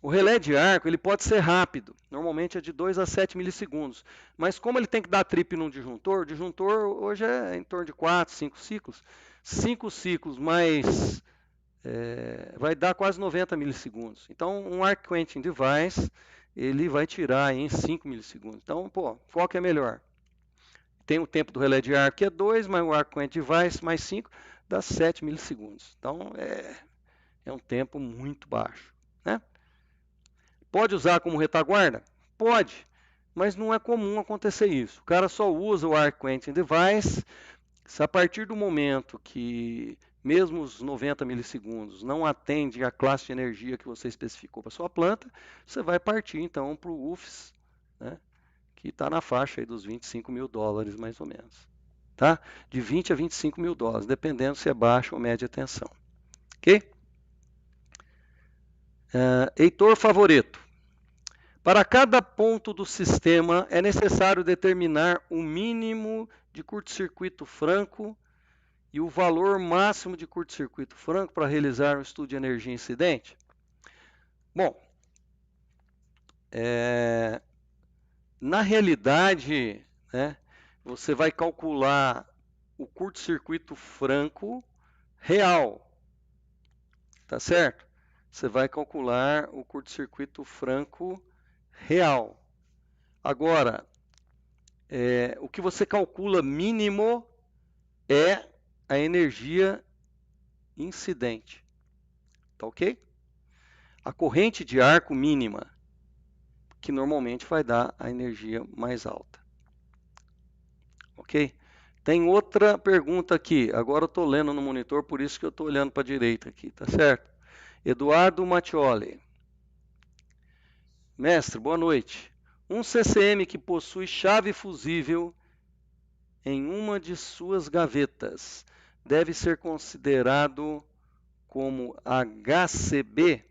O relé de arco ele pode ser rápido, normalmente é de 2 a 7 milissegundos, mas como ele tem que dar trip num disjuntor, o disjuntor hoje é em torno de 4, 5 ciclos, 5 ciclos mais vai dar quase 90 milissegundos. Então um arc quenching device ele vai tirar em 5 milissegundos. Então, qual que é melhor? Tem o tempo do relé de arco que é 2, mais o arc quenching device mais 5, dá 7 milissegundos. Então, é um tempo muito baixo, né? Pode usar como retaguarda? Pode, mas não é comum acontecer isso. O cara só usa o arc quenching device se a partir do momento que mesmo os 90 milissegundos não atende à classe de energia que você especificou para sua planta, você vai partir então para o UFES, né, que está na faixa aí dos 25 mil dólares mais ou menos. Tá? De 20 a 25 mil dólares, dependendo se é baixa ou média tensão. Ok? Heitor Favoreto. Para cada ponto do sistema é necessário determinar o mínimo de curto-circuito franco e o valor máximo de curto-circuito franco para realizar um estudo de energia incidente? Bom, na realidade, né, você vai calcular o curto-circuito franco real, tá certo? Você vai calcular o curto-circuito franco real. Agora, o que você calcula mínimo é a energia incidente, tá ok? A corrente de arco mínima, que normalmente vai dar a energia mais alta. Ok? Tem outra pergunta aqui. Agora eu estou lendo no monitor, por isso que eu estou olhando para a direita aqui, tá certo? Eduardo Mattioli. Mestre, boa noite. Um CCM que possui chave fusível em uma de suas gavetas deve ser considerado como HCB?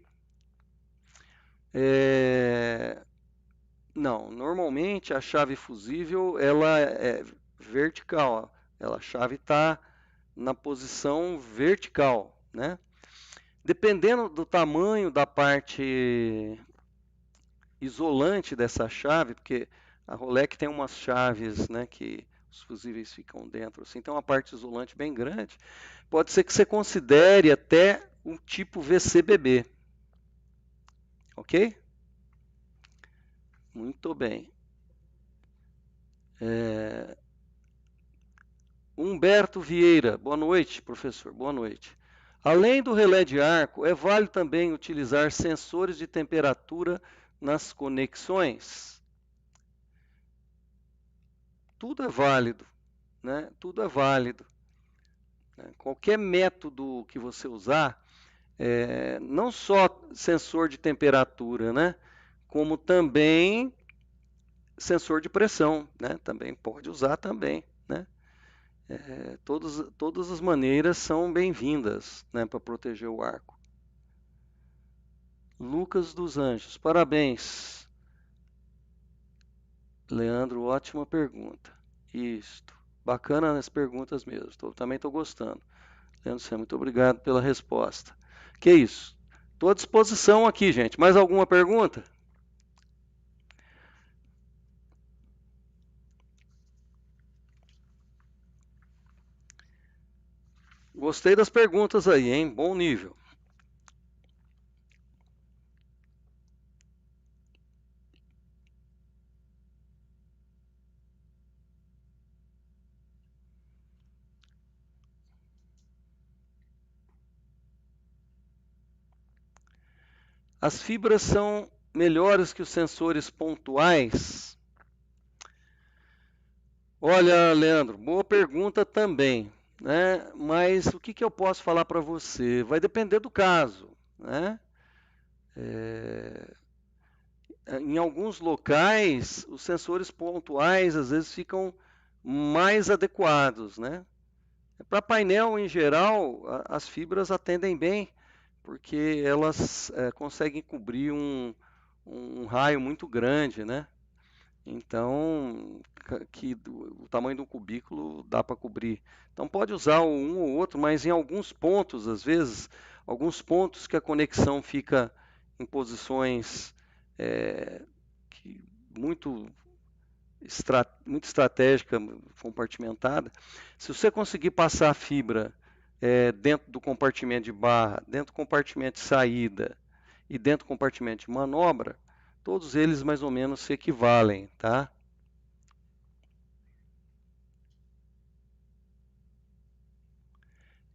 Não, normalmente a chave fusível ela é vertical, a chave está na posição vertical, né? Dependendo do tamanho da parte isolante dessa chave, porque a Rolec tem umas chaves, né, que os fusíveis ficam dentro, assim, tem uma parte isolante bem grande, pode ser que você considere até um tipo VCBB, ok? Muito bem. Humberto Vieira, boa noite, professor, boa noite. Além do relé de arco, é válido também utilizar sensores de temperatura nas conexões? Tudo é válido, né? Tudo é válido. né? Qualquer método que você usar, não só sensor de temperatura, né? Como também sensor de pressão, né? Também pode usar também, né? Todas as maneiras são bem-vindas, né, para proteger o arco. Lucas dos Anjos, parabéns. Leandro, ótima pergunta. Isto, bacana as perguntas mesmo, também estou gostando. Leandro, muito obrigado pela resposta. Que isso, estou à disposição aqui, gente. Mais alguma pergunta? Gostei das perguntas aí, hein? Bom nível. As fibras são melhores que os sensores pontuais? Olha, Leandro, boa pergunta também, né? Mas o que eu posso falar para você? Vai depender do caso, né? Em alguns locais, os sensores pontuais às vezes ficam mais adequados, né? Para painel em geral, as fibras atendem bem, porque elas conseguem cobrir um raio muito grande, né? Então, o tamanho do cubículo dá para cobrir. Então pode usar um ou outro, mas em alguns pontos, às vezes, alguns pontos que a conexão fica em posições que muito estratégica, compartimentada. Se você conseguir passar a fibra dentro do compartimento de barra, dentro do compartimento de saída e dentro do compartimento de manobra, todos eles mais ou menos se equivalem, tá?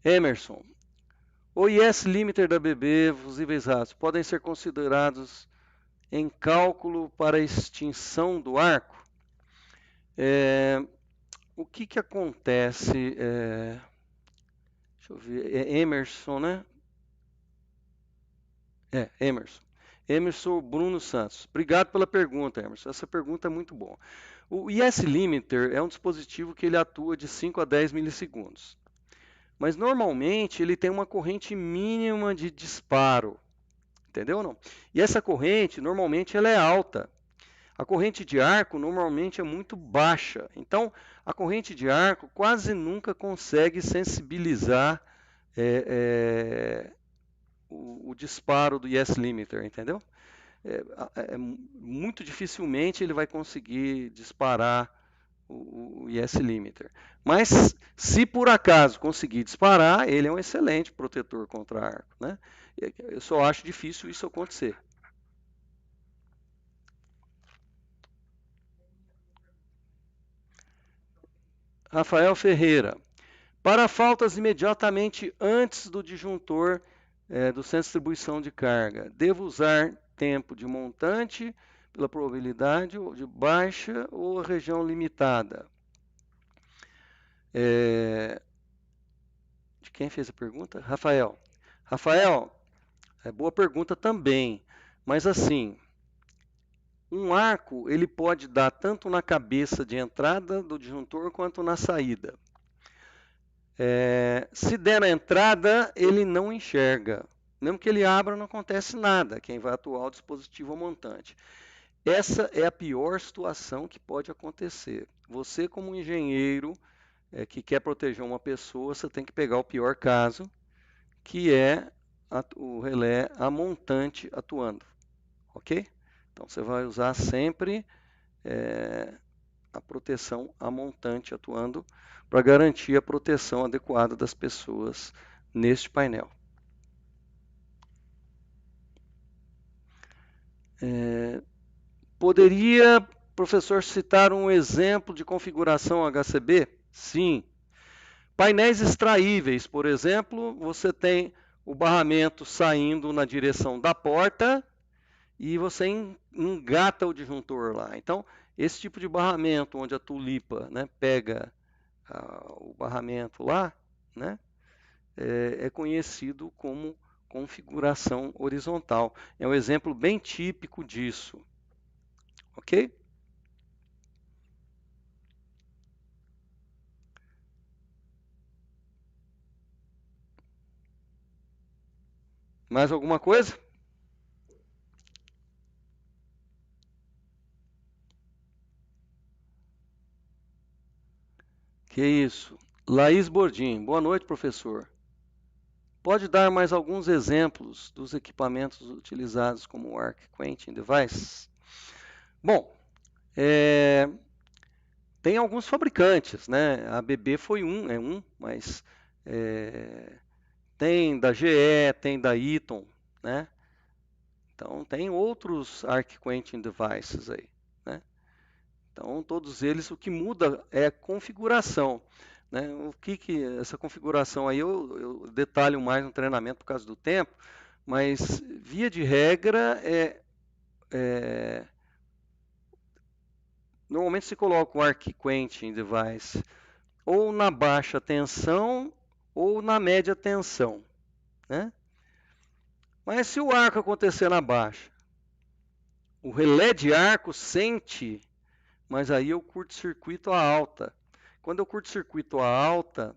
Emerson, o IS limiter da BB, fusíveis rasos, podem ser considerados em cálculo para extinção do arco? O que acontece? Deixa eu ver, Emerson, né? Emerson. Emerson Bruno Santos. Obrigado pela pergunta, Emerson. Essa pergunta é muito boa. O IS Limiter é um dispositivo que ele atua de 5 a 10 milissegundos. Mas normalmente ele tem uma corrente mínima de disparo. Entendeu ou não? E essa corrente, normalmente, ela é alta. A corrente de arco normalmente é muito baixa. Então, a corrente de arco quase nunca consegue sensibilizar o disparo do IS Limiter, entendeu? Muito dificilmente ele vai conseguir disparar o IS Limiter. Mas, se por acaso conseguir disparar, ele é um excelente protetor contra arco, né? Eu só acho difícil isso acontecer. Rafael Ferreira. Para faltas imediatamente antes do disjuntor do centro de distribuição de carga, devo usar tempo de montante pela probabilidade de baixa ou região limitada? De quem fez a pergunta? Rafael. Rafael, boa pergunta também. Mas assim, um arco ele pode dar tanto na cabeça de entrada do disjuntor quanto na saída. Se der na entrada, ele não enxerga. Mesmo que ele abra, não acontece nada. Quem vai atuar é o dispositivo montante. Essa é a pior situação que pode acontecer. Você, como engenheiro que quer proteger uma pessoa, você tem que pegar o pior caso, que é o relé a montante atuando. Ok? Então você vai usar sempre a proteção a montante atuando para garantir a proteção adequada das pessoas neste painel. Poderia, professor, citar um exemplo de configuração HCB? Sim. Painéis extraíveis, por exemplo, você tem o barramento saindo na direção da porta e você engata o disjuntor lá. Então, esse tipo de barramento, onde a tulipa, né, pega o barramento lá, né, é conhecido como configuração horizontal. É um exemplo bem típico disso. Ok? Mais alguma coisa? Que isso. Laís Bordim. Boa noite, professor. Pode dar mais alguns exemplos dos equipamentos utilizados como Arc Quenching Device? Bom, tem alguns fabricantes, né? A ABB foi um, mas tem da GE, tem da Eaton, né? Então tem outros Arc Quenching Devices aí, né? Então todos eles, o que muda é a configuração, né? O que essa configuração aí eu detalho mais no treinamento por causa do tempo, mas via de regra normalmente se coloca um Arc Quenching Device ou na baixa tensão ou na média tensão, né? Mas se o arco acontecer na baixa, o relé de arco sente, mas aí eu curto-circuito a alta. Quando eu curto-circuito a alta,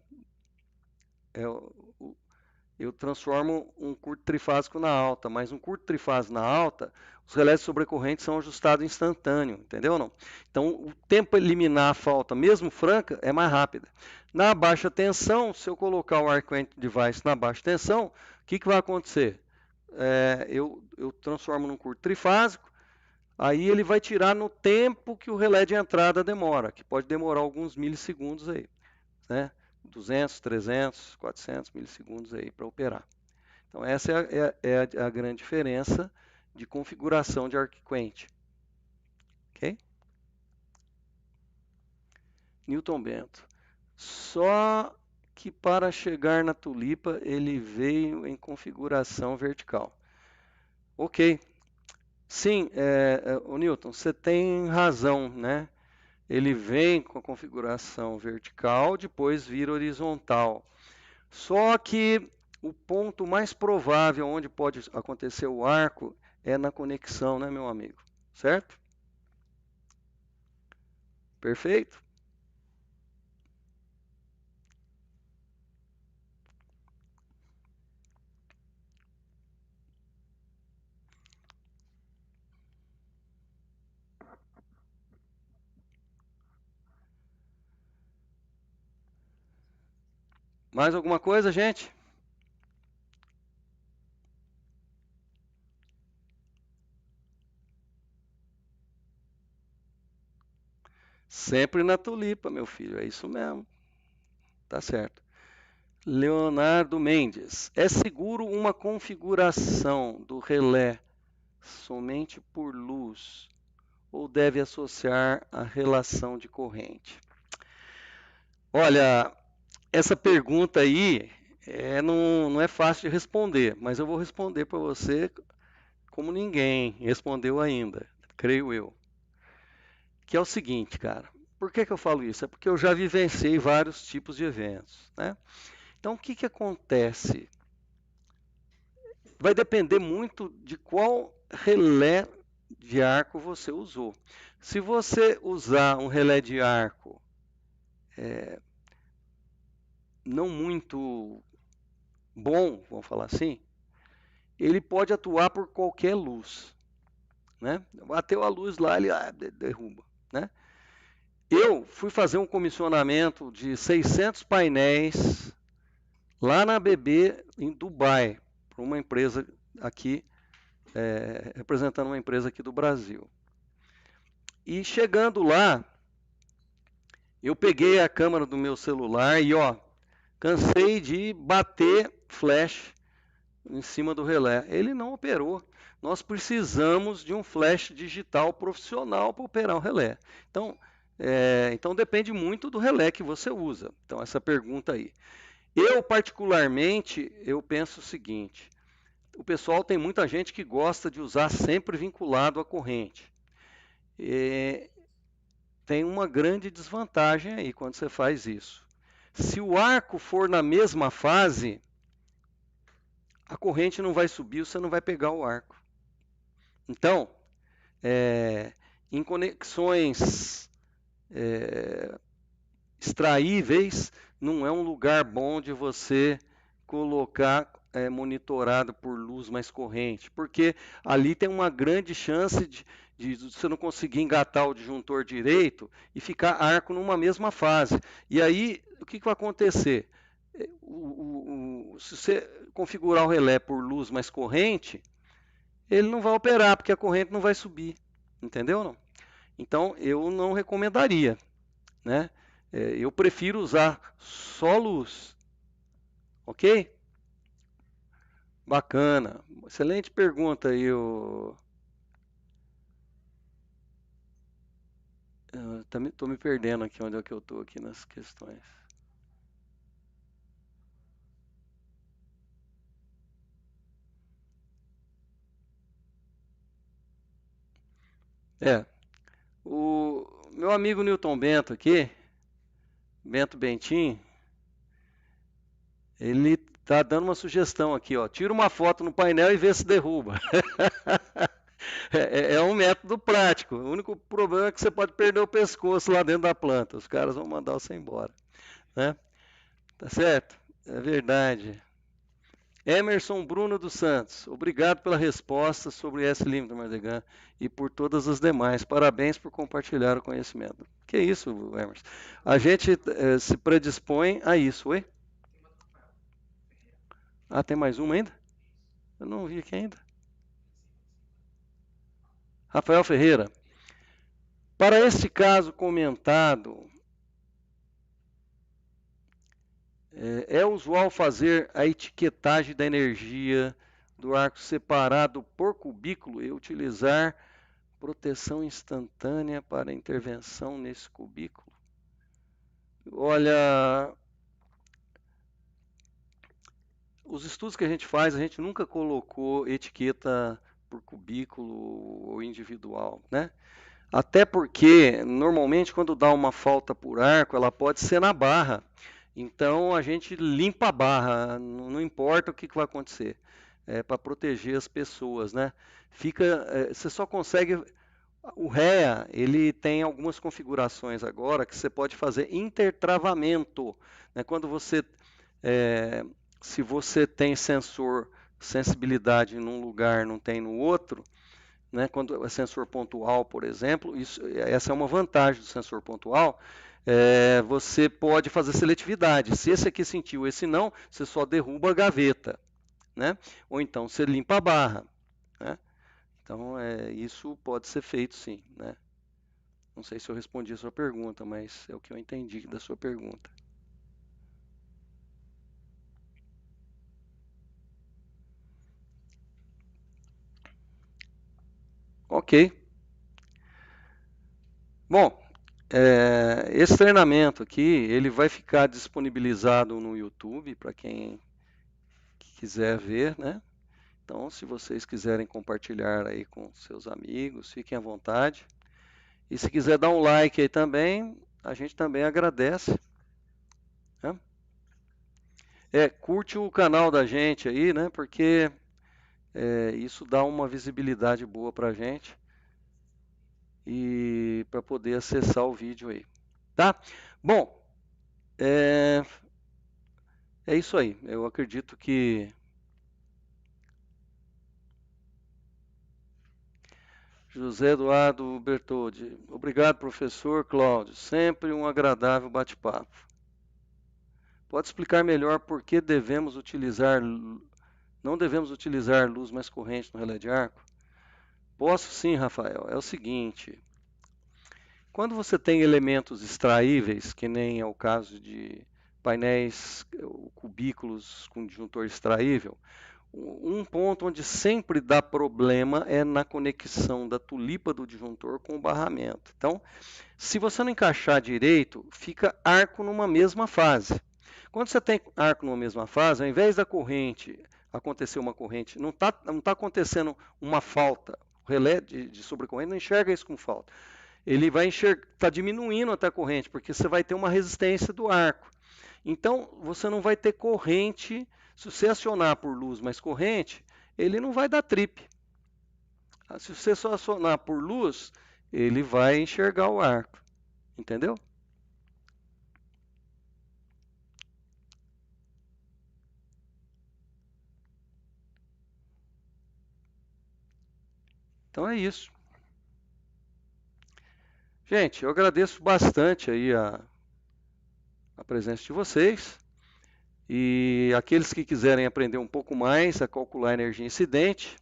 eu transformo um curto trifásico na alta, mas um curto trifásico na alta, os relés sobrecorrentes são ajustados instantâneo, entendeu não? Então, o tempo eliminar a falta, mesmo franca, é mais rápida. Na baixa tensão, se eu colocar o Arc Quenching Device na baixa tensão, o que vai acontecer? Eu transformo num curto trifásico, aí ele vai tirar no tempo que o relé de entrada demora, que pode demorar alguns milissegundos aí, né? 200, 300, 400 milissegundos aí para operar. Então essa é a grande diferença de configuração de Arc Quench. Ok? Newton Bento. Só que para chegar na tulipa ele veio em configuração vertical. Ok. Sim, o Newton, você tem razão, né? Ele vem com a configuração vertical, depois vira horizontal. Só que o ponto mais provável onde pode acontecer o arco é na conexão, né, meu amigo? Certo? Perfeito? Mais alguma coisa, gente? Sempre na tulipa, meu filho, é isso mesmo. Tá certo. Leonardo Mendes. É seguro uma configuração do relé somente por luz ou deve associar a relação de corrente? Olha, essa pergunta aí não é fácil de responder, mas eu vou responder para você como ninguém respondeu ainda, creio eu. Que é o seguinte, cara. Por que eu falo isso? É porque eu já vivenciei vários tipos de eventos, né? Então, o que acontece? Vai depender muito de qual relé de arco você usou. Se você usar um relé de arco não muito bom, vamos falar assim, ele pode atuar por qualquer luz, né? Bateu a luz lá, ele derruba, né? Eu fui fazer um comissionamento de 600 painéis lá na ABB em Dubai, para uma empresa aqui, representando uma empresa aqui do Brasil. E chegando lá, eu peguei a câmera do meu celular e cansei de bater flash em cima do relé. Ele não operou. Nós precisamos de um flash digital profissional para operar o relé. Então depende muito do relé que você usa. Então essa pergunta aí. Eu particularmente, eu penso o seguinte: o pessoal tem muita gente que gosta de usar sempre vinculado à corrente. Tem uma grande desvantagem aí quando você faz isso. Se o arco for na mesma fase, a corrente não vai subir, você não vai pegar o arco. Então, em conexões extraíveis, não é um lugar bom de você colocar monitorado por luz mais corrente, porque ali tem uma grande chance de você não conseguir engatar o disjuntor direito e ficar arco numa mesma fase. E aí, o que vai acontecer? Se você configurar o relé por luz mais corrente, ele não vai operar, porque a corrente não vai subir. Entendeu? Não? Então, eu não recomendaria. Né? Eu prefiro usar só luz. Ok? Bacana. Excelente pergunta aí. Estou me perdendo aqui onde é que eu estou aqui nas questões. O meu amigo Newton Bento aqui, Bento Bentin, ele está dando uma sugestão aqui, ó. Tira uma foto no painel e vê se derruba. É um método prático. O único problema é que você pode perder o pescoço lá dentro da planta. Os caras vão mandar você embora. Né? Tá certo? É verdade. Emerson Bruno dos Santos, obrigado pela resposta sobre S. limiter Mardegan e por todas as demais. Parabéns por compartilhar o conhecimento. Que isso, Emerson? A gente se predispõe a isso, oi? Ah, tem mais uma ainda? Eu não vi aqui ainda. Rafael Ferreira. Para este caso comentado, é usual fazer a etiquetagem da energia do arco separado por cubículo e utilizar proteção instantânea para intervenção nesse cubículo? Olha, os estudos que a gente faz, a gente nunca colocou etiqueta por cubículo ou individual, né? Até porque, normalmente, quando dá uma falta por arco, ela pode ser na barra. Então, a gente limpa a barra, não importa o que vai acontecer. É para proteger as pessoas, né? Você só consegue... O REA, ele tem algumas configurações agora que você pode fazer intertravamento. Né? Quando você... se você tem sensibilidade num lugar, não tem no outro, né? Quando é sensor pontual, por exemplo, essa é uma vantagem do sensor pontual. Você pode fazer seletividade. Se esse aqui sentiu, esse não, você só derruba a gaveta, né? Ou então você limpa a barra, né? Então, isso pode ser feito sim, né? Não sei se eu respondi a sua pergunta, mas é o que eu entendi da sua pergunta. Ok. Bom, esse treinamento aqui, ele vai ficar disponibilizado no YouTube para quem quiser ver, né? Então, se vocês quiserem compartilhar aí com seus amigos, fiquem à vontade. E se quiser dar um like aí também, a gente também agradece. Né? Curte o canal da gente aí, né? Porque isso dá uma visibilidade boa para a gente e para poder acessar o vídeo aí, tá? Bom, é isso aí. Eu acredito que José Eduardo Bertoldi. Obrigado, professor Cláudio. Sempre um agradável bate-papo. Pode explicar melhor por que não devemos utilizar luz mais corrente no relé de arco? Posso sim, Rafael. É o seguinte, quando você tem elementos extraíveis, que nem é o caso de painéis cubículos com disjuntor extraível, um ponto onde sempre dá problema é na conexão da tulipa do disjuntor com o barramento. Então, se você não encaixar direito, fica arco numa mesma fase. Quando você tem arco numa mesma fase, ao invés da corrente acontecer uma corrente, não tá acontecendo uma falta. O relé de sobrecorrente não enxerga isso com falta. Ele vai está diminuindo até a corrente, porque você vai ter uma resistência do arco. Então, você não vai ter corrente Se você acionar por luz mais corrente, ele não vai dar trip. Se você só acionar por luz, ele vai enxergar o arco. Entendeu? Então é isso. Gente, eu agradeço bastante aí a presença de vocês. E aqueles que quiserem aprender um pouco mais a calcular energia incidente.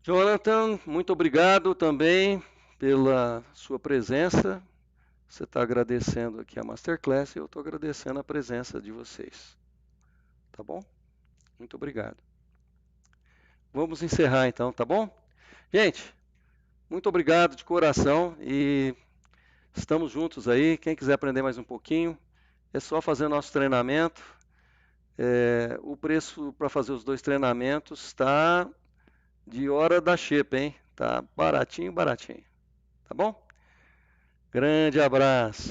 Jonathan, muito obrigado também pela sua presença. Você está agradecendo aqui a Masterclass e eu estou agradecendo a presença de vocês. Tá bom? Muito obrigado. Vamos encerrar então, tá bom? Gente, muito obrigado de coração e estamos juntos aí. Quem quiser aprender mais um pouquinho, é só fazer nosso treinamento. O preço para fazer os 2 treinamentos está de hora da xepa, hein? Tá baratinho, baratinho. Tá bom? Grande abraço.